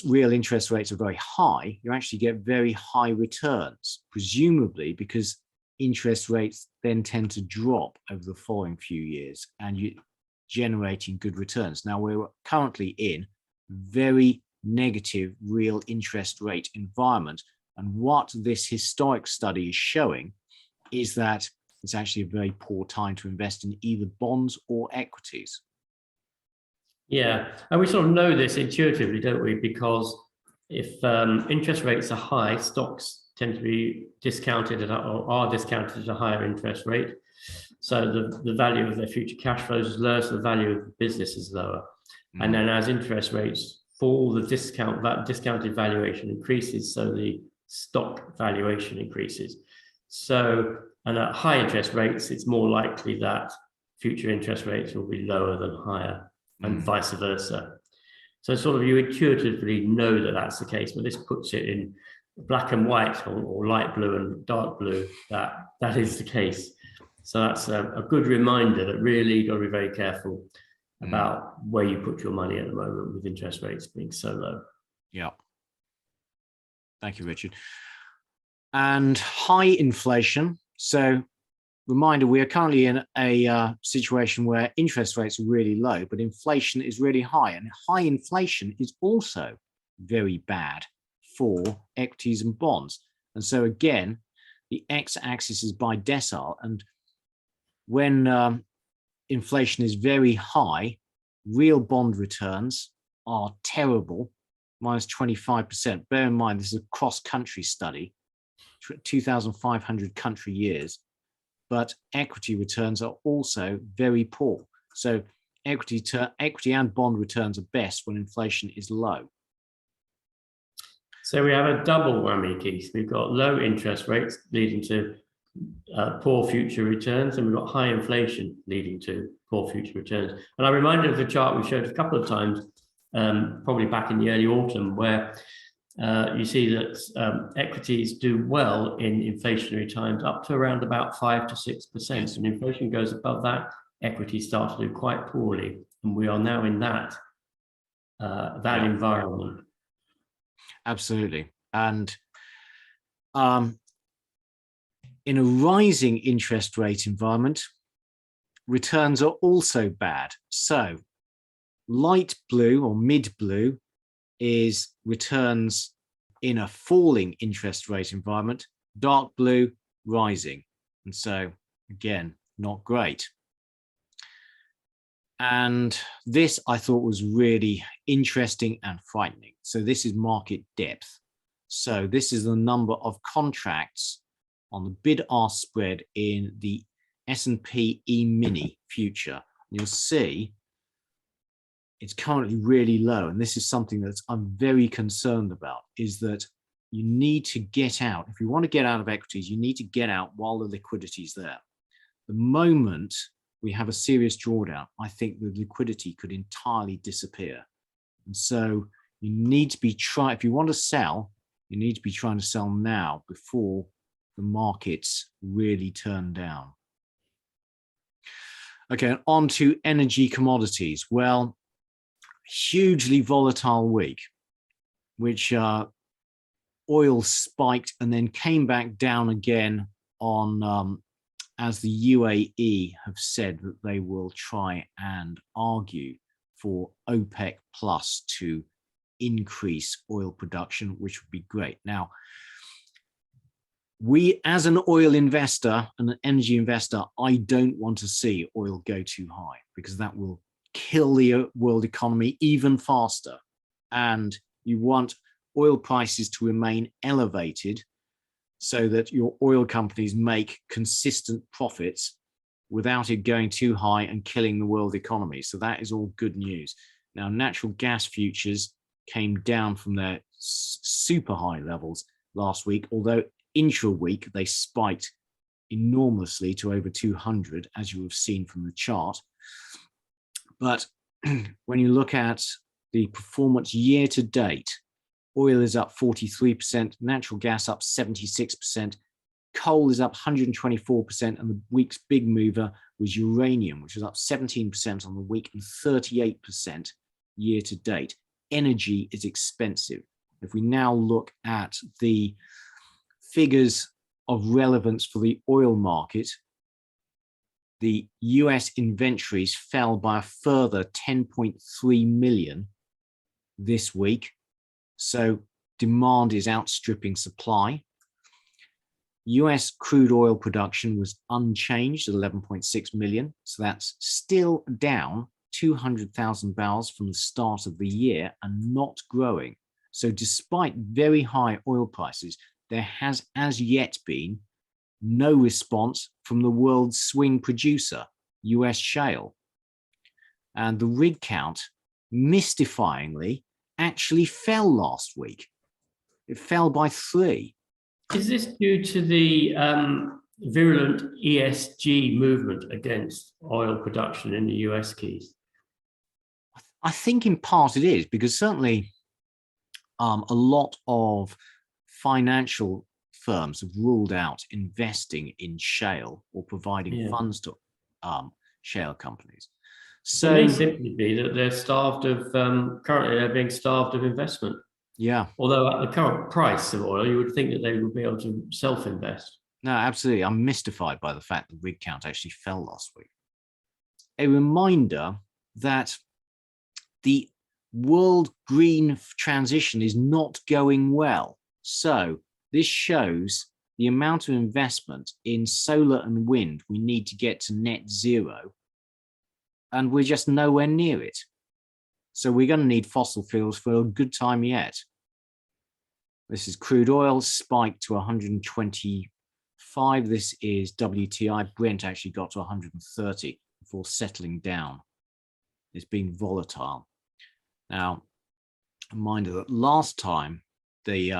real interest rates are very high, you actually get very high returns, presumably because interest rates then tend to drop over the following few years and you generating good returns. Now we're currently in very negative real interest rate environment, and what this historic study is showing is that it's actually a very poor time to invest in either bonds or equities. Yeah, and we sort of know this intuitively, don't we? Because if interest rates are high, stocks tend to be discounted or are discounted at a higher interest rate. So the value of their future cash flows is lower, so the value of the business is lower. And then as interest rates fall, the discounted valuation increases, so the stock valuation increases. So, and at high interest rates, it's more likely that future interest rates will be lower than higher, and vice versa. So sort of you intuitively know that that's the case, but this puts it in black and white or light blue and dark blue, that is the case. So that's a good reminder that really you've got to be very careful about where you put your money at the moment with interest rates being so low. Yeah. Thank you, Richard. And high inflation. So reminder, we are currently in a situation where interest rates are really low, but inflation is really high. And high inflation is also very bad for equities and bonds. And so again, the x-axis is by decile. And when inflation is very high, real bond returns are terrible, -25%. Bear in mind, this is a cross-country study, 2,500 country years. But equity returns are also very poor. So equity and bond returns are best when inflation is low. So we have a double whammy, Keith. We've got low interest rates leading to poor future returns, and we've got high inflation leading to poor future returns. And I'm reminded of the chart we showed a couple of times, probably back in the early autumn, where you see that equities do well in inflationary times up to around about 5 to 6%. When inflation goes above that, equities start to do quite poorly. And we are now in that environment. Absolutely. And in a rising interest rate environment, returns are also bad. So light blue or mid blue is returns in a falling interest rate environment, dark blue rising. And so again, not great. And this I thought was really interesting and frightening. So this is market depth. So this is the number of contracts on the bid-ask spread in the S&P E-mini future. And you'll see it's currently really low. And this is something that I'm very concerned about, is that you need to get out. If you want to get out of equities, you need to get out while the liquidity is there. The moment we have a serious drawdown, I think the liquidity could entirely disappear. And so you need to be if you want to sell, you need to be trying to sell now before the markets really turn down. Okay, on to energy commodities. Well, hugely volatile week, which oil spiked and then came back down again on as the UAE have said that they will try and argue for OPEC plus to increase oil production, which would be great. Now, we, as an oil investor and an energy investor, I don't want to see oil go too high because that will kill the world economy even faster. And you want oil prices to remain elevated so that your oil companies make consistent profits without it going too high and killing the world economy. So that is all good news. Now, natural gas futures came down from their super high levels last week, although intra-week they spiked enormously to over 200, as you have seen from the chart. But when you look at the performance year to date, oil is up 43%, natural gas up 76%, coal is up 124%, and the week's big mover was uranium, which was up 17% on the week and 38% year to date. Energy is expensive. If we now look at the figures of relevance for the oil market, the US inventories fell by a further 10.3 million this week. So demand is outstripping supply. US crude oil production was unchanged at 11.6 million. So that's still down 200,000 barrels from the start of the year and not growing. So despite very high oil prices, there has as yet been no response from the world's swing producer, US shale. And the rig count, mystifyingly, actually fell last week. It fell by 3. Is this due to the virulent ESG movement against oil production in the US, Keith? I think in part it is, because certainly a lot of financial firms have ruled out investing in shale or providing funds to shale companies. So it may simply be that they're starved of, currently they're being starved of investment. Yeah. Although at the current price of oil, you would think that they would be able to self-invest. No, absolutely. I'm mystified by the fact the rig count actually fell last week. A reminder that the world green transition is not going well. So this shows the amount of investment in solar and wind we need to get to net zero, and we're just nowhere near it. So we're going to need fossil fuels for a good time yet. This is crude oil spiked to 125. This is WTI. Brent actually got to 130 before settling down. It's been volatile. Now, a reminder that last time the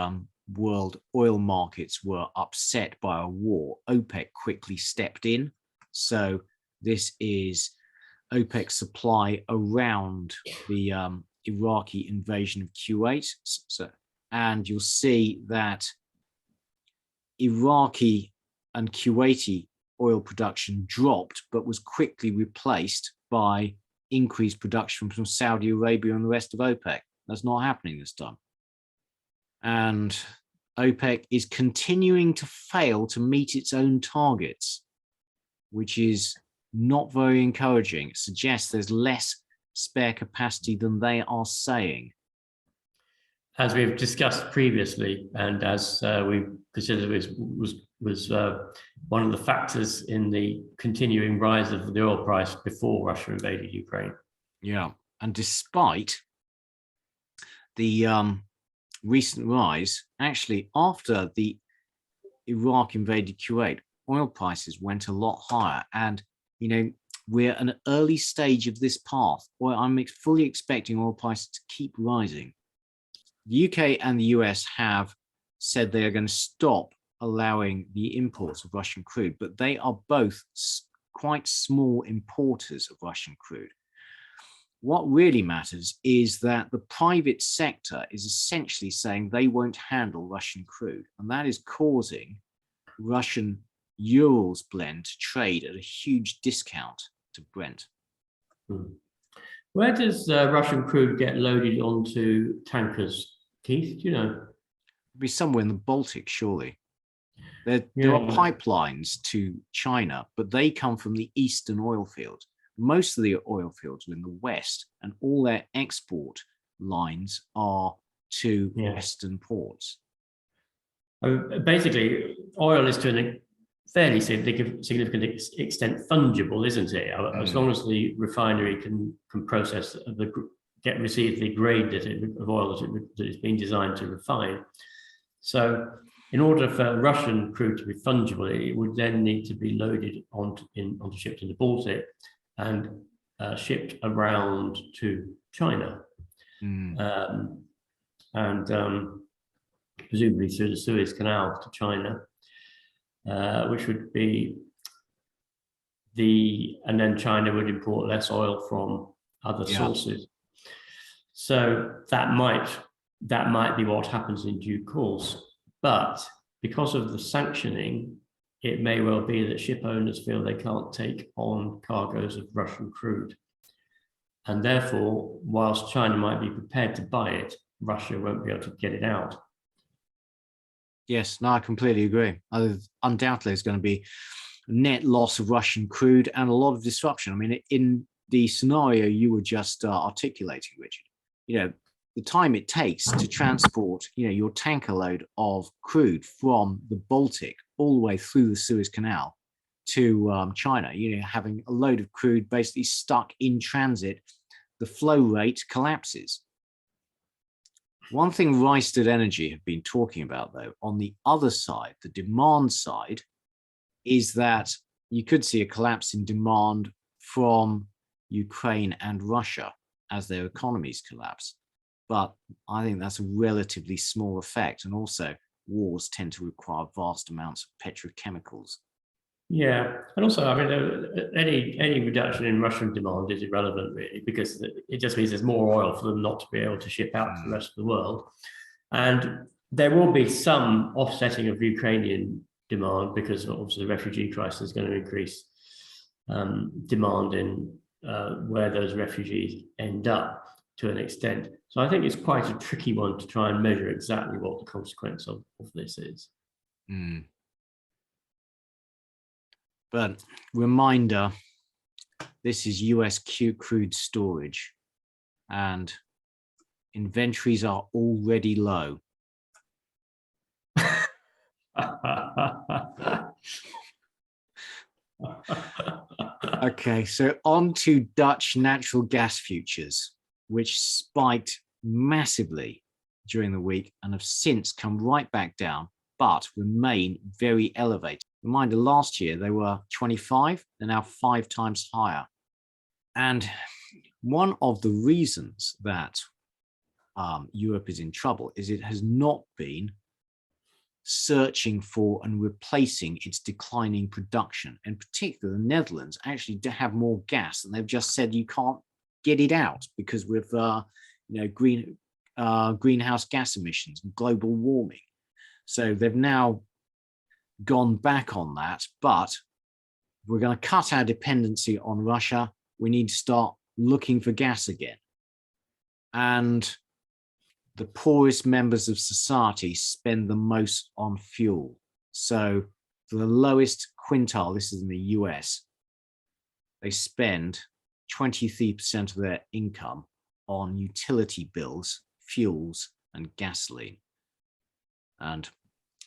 world oil markets were upset by a war, OPEC quickly stepped in. So this is OPEC supply around the Iraqi invasion of Kuwait. And you'll see that Iraqi and Kuwaiti oil production dropped, but was quickly replaced by increased production from Saudi Arabia and the rest of OPEC. That's not happening this time. And OPEC is continuing to fail to meet its own targets, which is not very encouraging. It suggests there's less spare capacity than they are saying. As we've discussed previously, and as we considered was one of the factors in the continuing rise of the oil price before Russia invaded Ukraine. Yeah, and despite the recent rise, actually after the Iraq invaded Kuwait, oil prices went a lot higher. And, you know, we're at an early stage of this path where I'm fully expecting oil prices to keep rising. The UK and the US have said they are going to stop allowing the imports of Russian crude, but they are both quite small importers of Russian crude. What really matters is that the private sector is essentially saying they won't handle Russian crude, and that is causing Russian Urals blend to trade at a huge discount to Brent. Where does Russian crude get loaded onto tankers, Keith? Do you know? It'd be somewhere in the Baltic, surely. There are pipelines to China, but they come from the eastern oil fields. Most of the oil fields are in the west, and all their export lines are to western ports. Basically, oil is to a fairly significant extent fungible, isn't it? As long as the refinery can process receive the grade of oil that it's been designed to refine. So, in order for Russian crude to be fungible, it would then need to be loaded onto ships in the Baltic and shipped around to China, presumably through the Suez Canal to China, which would be and then China would import less oil from other sources. So that might be what happens in due course. But because of the sanctioning, it may well be that ship owners feel they can't take on cargoes of Russian crude. And therefore, whilst China might be prepared to buy it, Russia won't be able to get it out. Yes, no, I completely agree. Undoubtedly, there's going to be a net loss of Russian crude and a lot of disruption. I mean, in the scenario you were just articulating, Richard, the time it takes to transport, your tanker load of crude from the Baltic all the way through the Suez Canal to China, having a load of crude basically stuck in transit, the flow rate collapses. One thing Rystad Energy have been talking about, though, on the other side, the demand side, is that you could see a collapse in demand from Ukraine and Russia as their economies collapse. But I think that's a relatively small effect. And also, wars tend to require vast amounts of petrochemicals. Yeah, and also, I mean, any reduction in Russian demand is irrelevant, really, because it just means there's more oil for them not to be able to ship out to the rest of the world. And there will be some offsetting of Ukrainian demand, because obviously the refugee crisis is going to increase demand in where those refugees end up to an extent. So I think it's quite a tricky one to try and measure exactly what the consequence of this is. But reminder, this is US crude storage and inventories are already low. Okay, so on to Dutch natural gas futures, which spiked massively during the week and have since come right back down, but remain very elevated. Reminder, last year they were 25, they're now 5 times higher. And one of the reasons that Europe is in trouble is it has not been searching for and replacing its declining production. In particular, the Netherlands actually have more gas, and they've just said you can't get it out because with greenhouse gas emissions and global warming. So they've now gone back on that, but we're going to cut our dependency on Russia. We need to start looking for gas again. And the poorest members of society spend the most on fuel. So for the lowest quintile, this is in the US, they spend 23% of their income on utility bills, fuels, and gasoline. And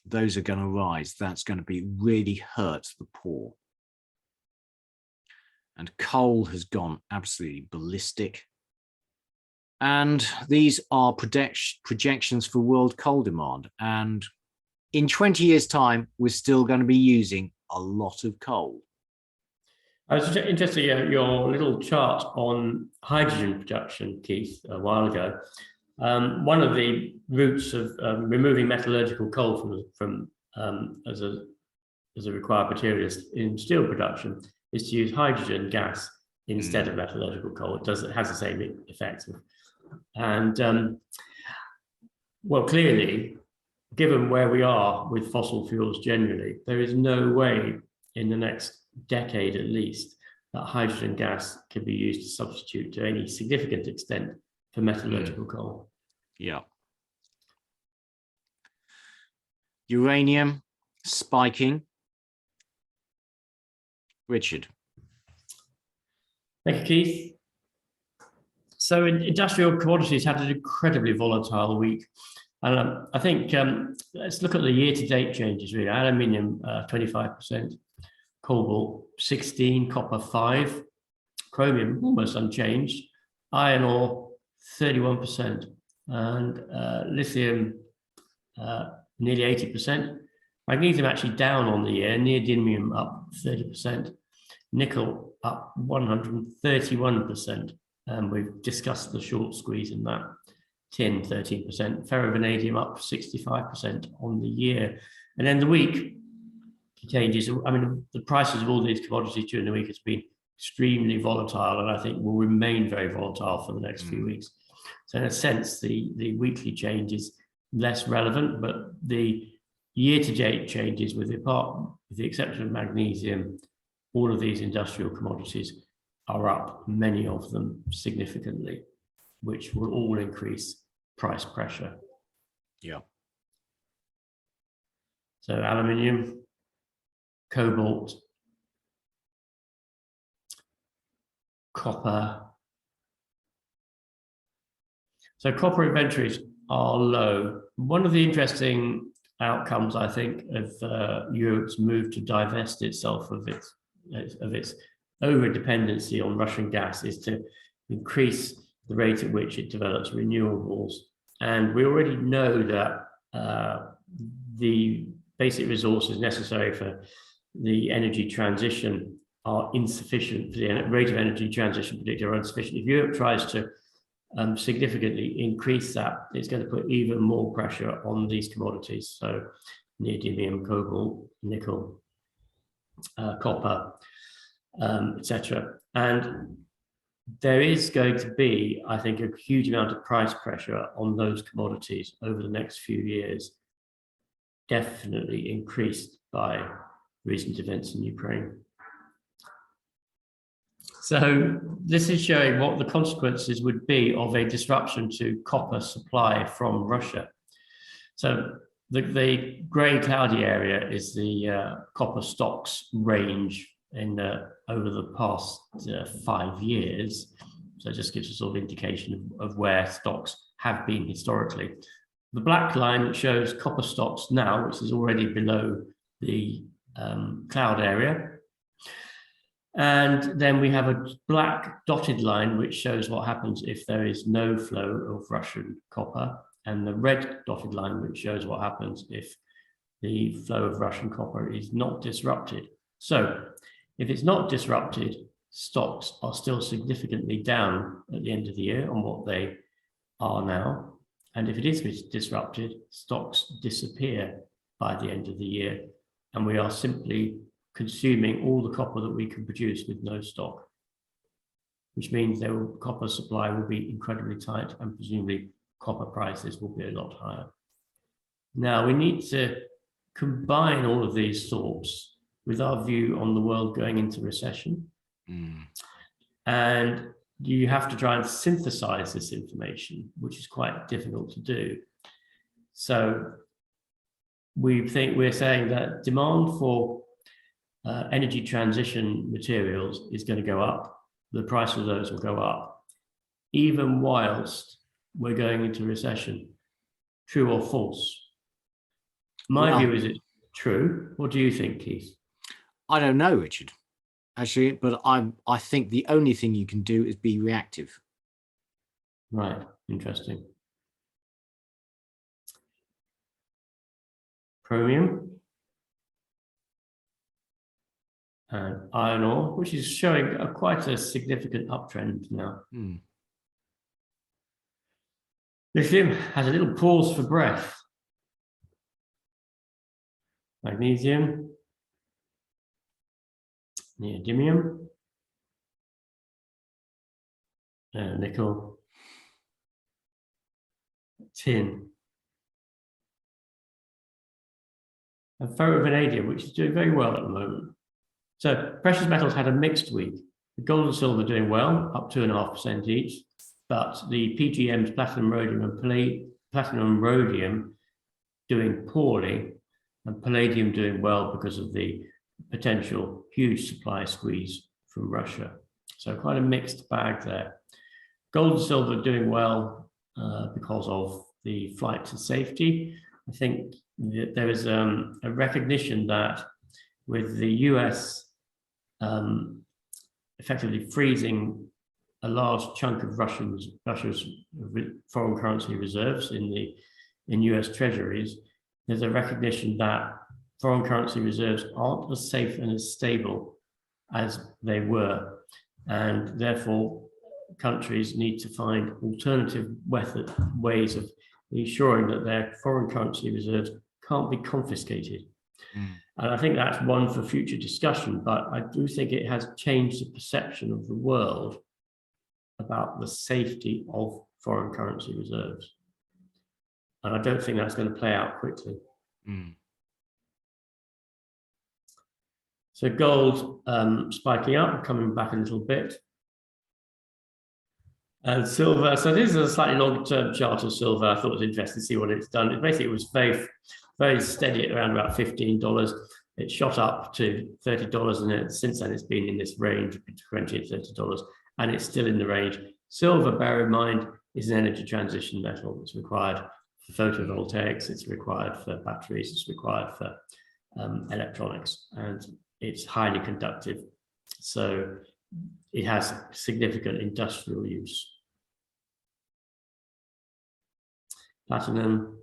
those are going to rise. That's going to be really hurt the poor. And coal has gone absolutely ballistic. And these are projections for world coal demand. And in 20 years' time, we're still going to be using a lot of coal. I was interested in your little chart on hydrogen production, Keith, a while ago. One of the routes of removing metallurgical coal from as a required material in steel production is to use hydrogen gas instead of metallurgical coal. It has the same effect. And well, clearly, given where we are with fossil fuels generally, there is no way in the next decade at least that hydrogen gas can be used to substitute to any significant extent for metallurgical coal. Yeah. Uranium spiking. Richard. Thank you, Keith. So industrial commodities had an incredibly volatile week. And I think let's look at the year-to-date changes, really. Aluminium, 25%, cobalt, 16%, copper, 5%, chromium, almost unchanged, iron ore, 31%, and lithium, nearly 80%. Magnesium actually down on the year, neodymium up 30%, nickel up 131%. And we've discussed the short squeeze in that. Tin 13%, ferrovanadium up 65% on the year. And then the week changes. I mean, the prices of all these commodities during the week has been extremely volatile, and I think will remain very volatile for the next few weeks. So in a sense, the weekly change is less relevant, but the year-to-date changes, with the exception of magnesium, all of these industrial commodities are up, many of them significantly, which will all increase price pressure. Yeah. So aluminium, cobalt, copper. So copper inventories are low. One of the interesting outcomes, I think, of Europe's move to divest itself of its over-dependency on Russian gas is to increase the rate at which it develops renewables. And we already know that the basic resources necessary for the energy transition are insufficient, for the rate of energy transition particularly are insufficient. If Europe tries to significantly increase that, it's going to put even more pressure on these commodities. So neodymium, cobalt, nickel, copper, etc. And there is going to be, I think, a huge amount of price pressure on those commodities over the next few years, definitely increased by recent events in Ukraine. So this is showing what the consequences would be of a disruption to copper supply from Russia. So the grey cloudy area is the copper stocks range in over the past 5 years. So it just gives us sort of indication of where stocks have been historically. The black line shows copper stocks now, which is already below the cloud area. And then we have a black dotted line, which shows what happens if there is no flow of Russian copper, and the red dotted line, which shows what happens if the flow of Russian copper is not disrupted. So if it's not disrupted, stocks are still significantly down at the end of the year on what they are now. And if it is disrupted, stocks disappear by the end of the year, and we are simply consuming all the copper that we can produce with no stock, which means copper supply will be incredibly tight, and presumably copper prices will be a lot higher. Now, we need to combine all of these thoughts with our view on the world going into recession. And you have to try and synthesize this information, which is quite difficult to do. So we're saying that demand for energy transition materials is going to go up. The price of those will go up, even whilst we're going into recession. True or false? My view is it's true. What do you think, Keith? I don't know, Richard, actually, but I think the only thing you can do is be reactive. Right, interesting. Chromium and iron ore, which is showing quite a significant uptrend now. Lithium has a little pause for breath. Magnesium, neodymium, nickel, tin, and ferrovanadium, which is doing very well at the moment. So precious metals had a mixed week. The gold and silver doing well, up 2.5% each, but the PGMs, platinum, rhodium, and platinum, rhodium doing poorly, and palladium doing well because of the potential huge supply squeeze from Russia. So quite a mixed bag there. Gold and silver doing well because of the flight to safety. I think that there is a recognition that with the US effectively freezing a large chunk of Russia's foreign currency reserves in US treasuries, there's a recognition that foreign currency reserves aren't as safe and as stable as they were, and therefore countries need to find alternative ways of ensuring that their foreign currency reserves can't be confiscated. And I think that's one for future discussion, but I do think it has changed the perception of the world about the safety of foreign currency reserves. And I don't think that's going to play out quickly. So gold spiking up, coming back a little bit. And silver, so this is a slightly longer-term chart of silver. I thought it was interesting to see what it's done. It was very, very steady at around about $15. It shot up to $30, and since then it's been in this range between $20 and $30, and it's still in the range. Silver, bear in mind, is an energy transition metal. It's required for photovoltaics, it's required for batteries, it's required for electronics, and it's highly conductive. So it has significant industrial use. Platinum,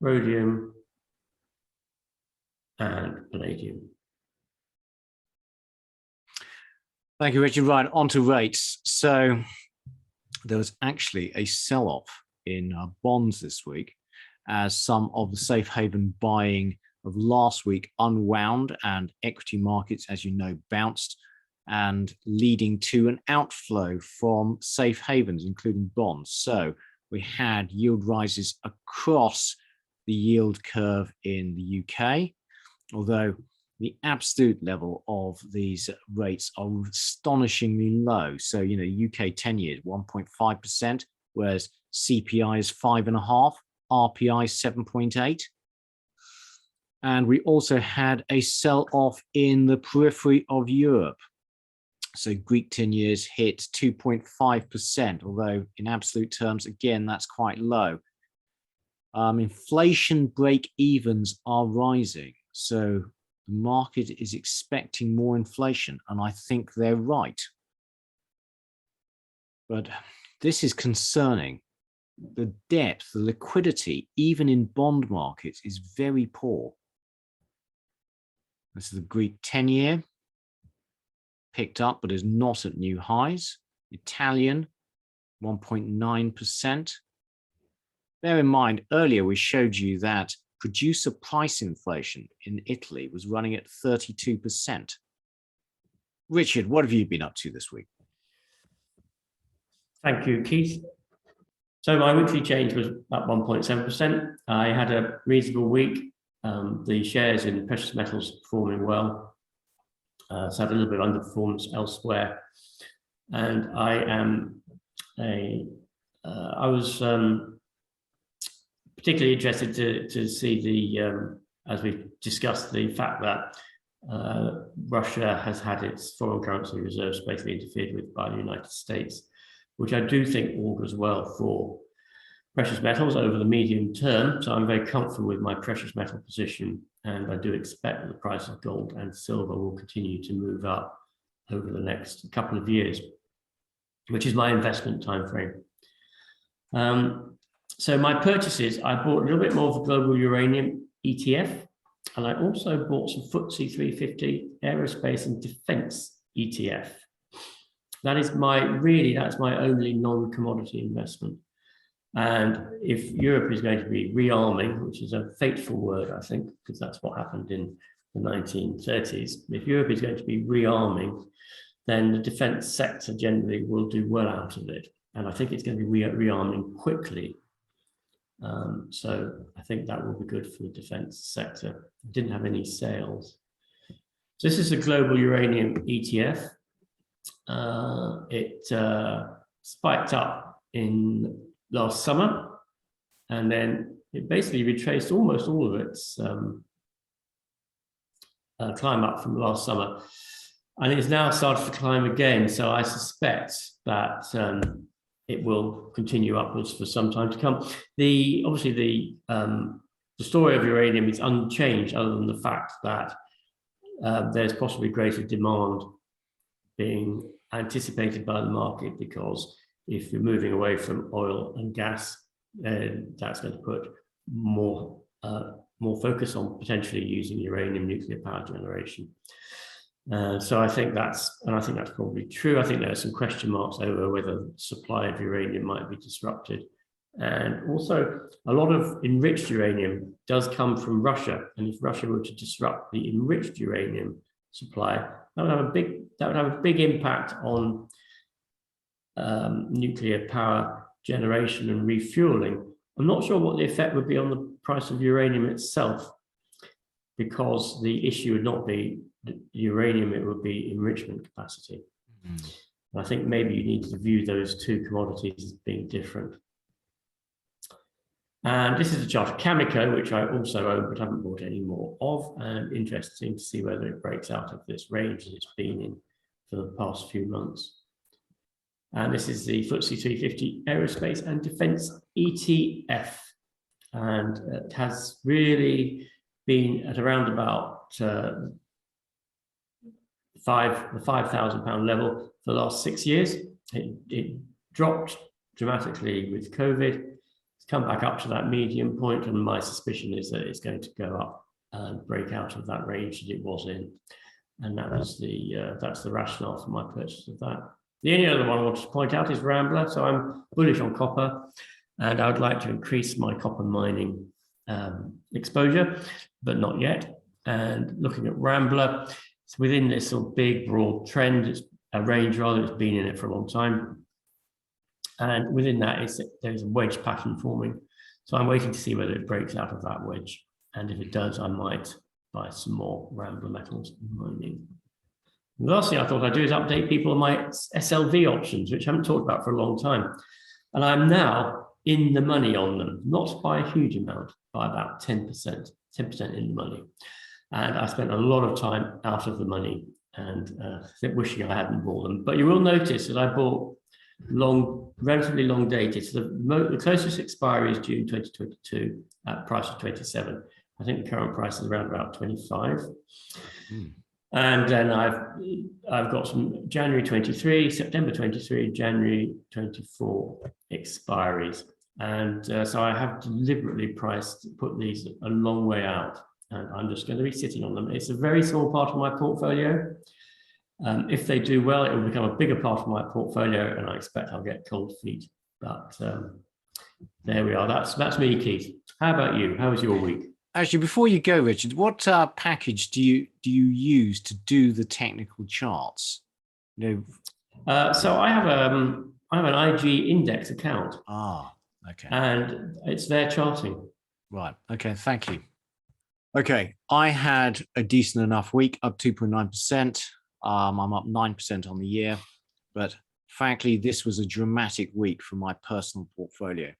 rhodium, and palladium. Thank you, Richard. Right, on to rates. So there was actually a sell-off in bonds this week as some of the safe haven buying of last week unwound and equity markets, as you know, bounced, and leading to an outflow from safe havens, including bonds. So we had yield rises across the yield curve in the UK, although the absolute level of these rates are astonishingly low. So, you know, UK 10 years, 1.5%, whereas CPI is 5.5%, RPI 7.8%. And we also had a sell-off in the periphery of Europe. So Greek 10 years hit 2.5%, although in absolute terms, again, that's quite low. Inflation break-evens are rising. So the market is expecting more inflation, and I think they're right. But this is concerning. The depth, the liquidity, even in bond markets, is very poor. This is the Greek 10-year, picked up, but is not at new highs. Italian, 1.9%. Bear in mind, earlier we showed you that producer price inflation in Italy was running at 32%. Richard, what have you been up to this week? Thank you, Keith. So my weekly change was up 1.7%. I had a reasonable week. The shares in precious metals performing well. So I had a little bit of underperformance elsewhere. And I was particularly interested to see the, as we discussed, the fact that Russia has had its foreign currency reserves basically interfered with by the United States, which I do think augurs well for precious metals over the medium term. So I'm very comfortable with my precious metal position, and I do expect that the price of gold and silver will continue to move up over the next couple of years, which is my investment time frame. So my purchases, I bought a little bit more of the global uranium ETF, and I also bought some FTSE 350 aerospace and defense ETF. That is that's my only non-commodity investment. And if Europe is going to be rearming, which is a fateful word, I think, because that's what happened in the 1930s. If Europe is going to be rearming, then the defense sector generally will do well out of it. And I think it's going to be rearming quickly. So I think that will be good for the defense sector. It didn't have any sales. So this is the global uranium ETF. It spiked up in last summer, and then it basically retraced almost all of its climb up from last summer, and it's now started to climb again. So I suspect that it will continue upwards for some time to come. Obviously the story of uranium is unchanged, other than the fact that there's possibly greater demand being anticipated by the market, because if you're moving away from oil and gas, then that's going to put more focus on potentially using uranium nuclear power generation. So I think that's probably true. I think there are some question marks over whether the supply of uranium might be disrupted. And also, a lot of enriched uranium does come from Russia. And if Russia were to disrupt the enriched uranium supply, that would have a big impact on nuclear power generation and refueling. I'm not sure what the effect would be on the price of uranium itself, because the issue would not be uranium, it would be enrichment capacity. Mm. I think maybe you need to view those two commodities as being different. And this is a chart of Cameco, which I also own but haven't bought any more of, and interesting to see whether it breaks out of this range that it's been in for the past few months. And this is the FTSE 350 Aerospace and Defence ETF, and it has really been at around about the £5,000 level for the last 6 years. It dropped dramatically with COVID. It's come back up to that medium point, and my suspicion is that it's going to go up and break out of that range that it was in. And that was that's the rationale for my purchase of that. The only other one I wanted to point out is Rambler. So I'm bullish on copper, and I would like to increase my copper mining exposure, but not yet. And looking at Rambler, it's within this sort of big, broad trend. It's a range rather. It's been in it for a long time. And within that, there's a wedge pattern forming. So I'm waiting to see whether it breaks out of that wedge. And if it does, I might buy some more Rambler metals mining. The last thing I thought I'd do is update people on my SLV options, which I haven't talked about for a long time. And I'm now in the money on them, not by a huge amount, by about 10% in the money. And I spent a lot of time out of the money and wishing I hadn't bought them. But you will notice that I bought relatively long dated. So the closest expiry is June 2022 at a price of 27. I think the current price is around about 25. Mm. And then I've got some January 23, September 23, January 24 expiries. And so I have deliberately put these a long way out, and I'm just going to be sitting on them. It's a very small part of my portfolio. If they do well, it will become a bigger part of my portfolio, and I expect I'll get cold feet. But there we are. That's me, Keith. How about you? How was your week? Actually, before you go, Richard, what package do you use to do the technical charts? You know, so I have an IG index account. Ah, okay. And it's their charting. Right. Okay. Thank you. Okay. I had a decent enough week, up 2.9%. I'm up 9% on the year, but frankly, this was a dramatic week for my personal portfolio.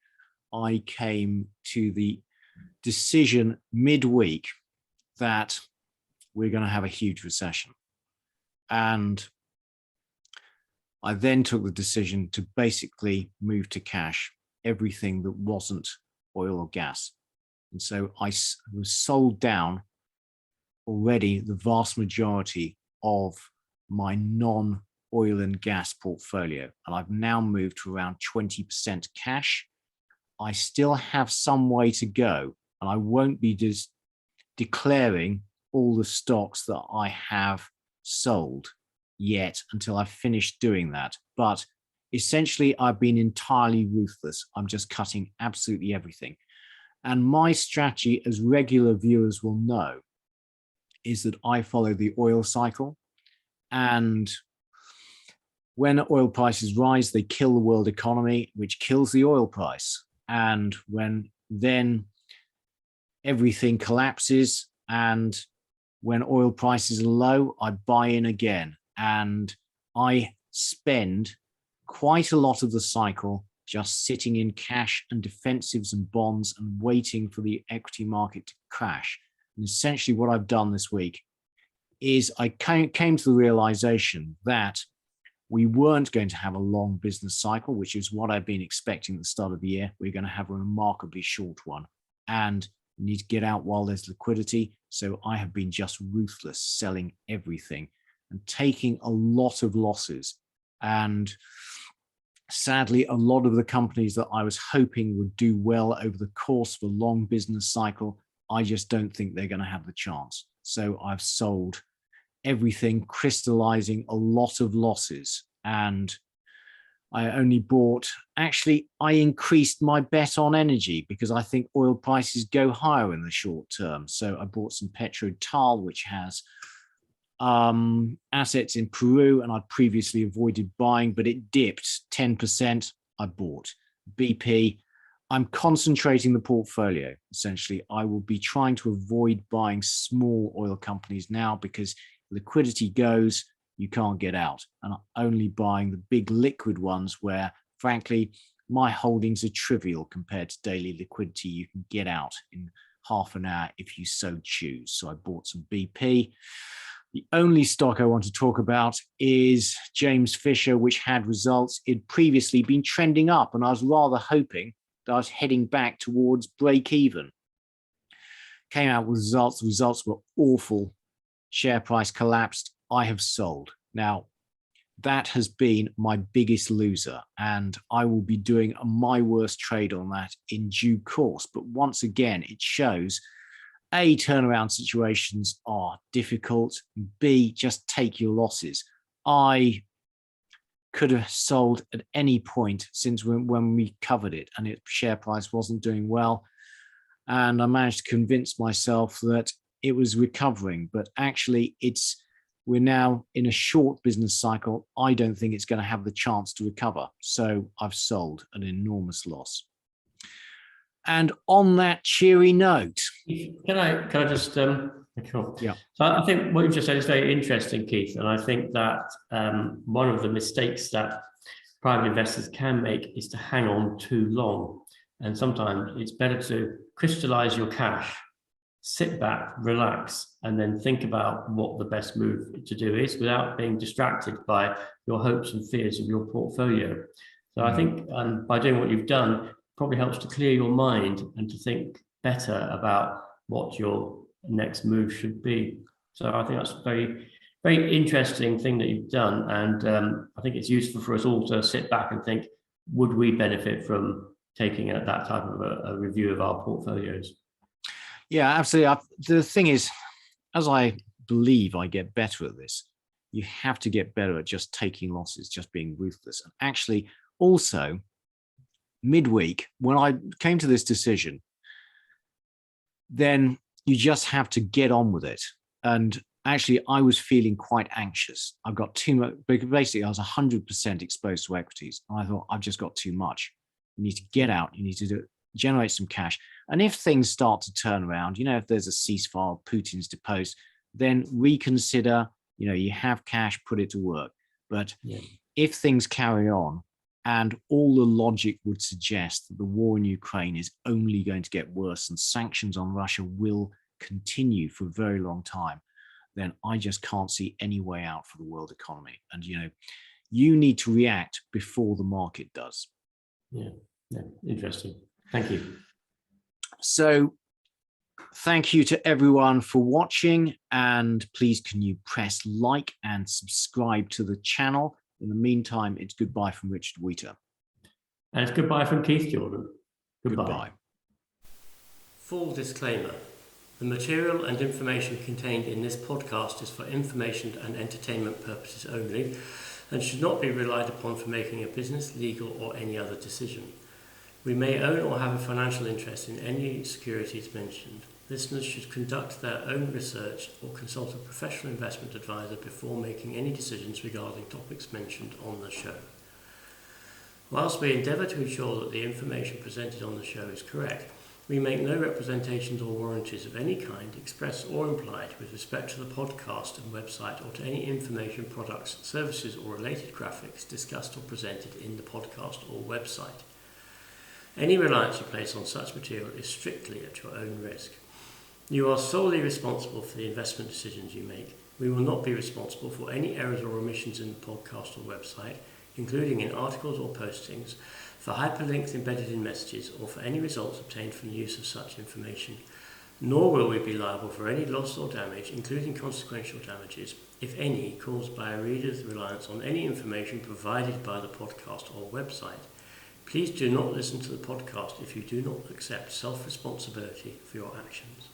I came to the decision midweek that we're going to have a huge recession. And I then took the decision to basically move to cash everything that wasn't oil or gas. And so I was sold down already the vast majority of my non-oil and gas portfolio. And I've now moved to around 20% cash. I still have some way to go, and I won't be just declaring all the stocks that I have sold yet until I've finished doing that. But essentially, I've been entirely ruthless. I'm just cutting absolutely everything. And my strategy, as regular viewers will know, is that I follow the oil cycle. And when oil prices rise, they kill the world economy, which kills the oil price. And when then everything collapses, and when oil prices are low, I buy in again. And I spend quite a lot of the cycle just sitting in cash and defensives and bonds and waiting for the equity market to crash. And essentially what I've done this week is I came to the realization that we weren't going to have a long business cycle, which is what I've been expecting at the start of the year. We're going to have a remarkably short one, and we need to get out while there's liquidity. So I have been just ruthless, selling everything and taking a lot of losses. And sadly, a lot of the companies that I was hoping would do well over the course of a long business cycle, I just don't think they're going to have the chance. So I've sold everything, crystallizing a lot of losses. And I only bought, actually, I increased my bet on energy because I think oil prices go higher in the short term. So I bought some PetroTal, which has assets in Peru, and I'd previously avoided buying, but it dipped 10%. I bought BP. I'm concentrating the portfolio. Essentially, I will be trying to avoid buying small oil companies now because liquidity goes, you can't get out. And I'm only buying the big liquid ones where, frankly, my holdings are trivial compared to daily liquidity. You can get out in half an hour if you so choose. So I bought some BP. The only stock I want to talk about is James Fisher, which had results. It'd previously been trending up, and I was rather hoping that I was heading back towards break even. Came out with results. The results were awful. Share price collapsed. I have sold. Now, that has been my biggest loser, and I will be doing my worst trade on that in due course. But once again, it shows A, turnaround situations are difficult. B, just take your losses. I could have sold at any point since when we covered it and its share price wasn't doing well. And I managed to convince myself that it was recovering, but actually we're now in a short business cycle. I don't think it's going to have the chance to recover. So I've sold an enormous loss. And on that cheery note, can I just cool. Yeah. So I think what you've just said is very interesting, Keith, and I think that one of the mistakes that private investors can make is to hang on too long. And sometimes it's better to crystallize your cash, sit back, relax, and then think about what the best move to do is without being distracted by your hopes and fears of your portfolio. So I think by doing what you've done, probably helps to clear your mind and to think better about what your next move should be. So I think that's a very, very interesting thing that you've done. And I think it's useful for us all to sit back and think, would we benefit from taking that type of a review of our portfolios? Yeah, absolutely. The thing is, as I believe I get better at this, you have to get better at just taking losses, just being ruthless. And actually, also, midweek, when I came to this decision, then you just have to get on with it. And actually, I was feeling quite anxious. I've got too much, basically, I was 100% exposed to equities. And I thought, I've just got too much. You need to get out. You need to generate some cash. And if things start to turn around, if there's a ceasefire, Putin's deposed, then reconsider, you have cash, put it to work. But if things carry on, and all the logic would suggest that the war in Ukraine is only going to get worse and sanctions on Russia will continue for a very long time, then I just can't see any way out for the world economy. And, you need to react before the market does. Yeah, interesting. Thank you. So thank you to everyone for watching, and please can you press like and subscribe to the channel. In the meantime, it's goodbye from Richard Wheater. And it's goodbye from Keith Jordan. Goodbye. Full disclaimer. The material and information contained in this podcast is for information and entertainment purposes only and should not be relied upon for making a business, legal or any other decision. We may own or have a financial interest in any securities mentioned. Listeners should conduct their own research or consult a professional investment advisor before making any decisions regarding topics mentioned on the show. Whilst we endeavour to ensure that the information presented on the show is correct, we make no representations or warranties of any kind, express or implied, with respect to the podcast and website or to any information, products, services or related graphics discussed or presented in the podcast or website. Any reliance you place on such material is strictly at your own risk. You are solely responsible for the investment decisions you make. We will not be responsible for any errors or omissions in the podcast or website, including in articles or postings, for hyperlinks embedded in messages, or for any results obtained from the use of such information. Nor will we be liable for any loss or damage, including consequential damages, if any, caused by a reader's reliance on any information provided by the podcast or website. Please do not listen to the podcast if you do not accept self-responsibility for your actions.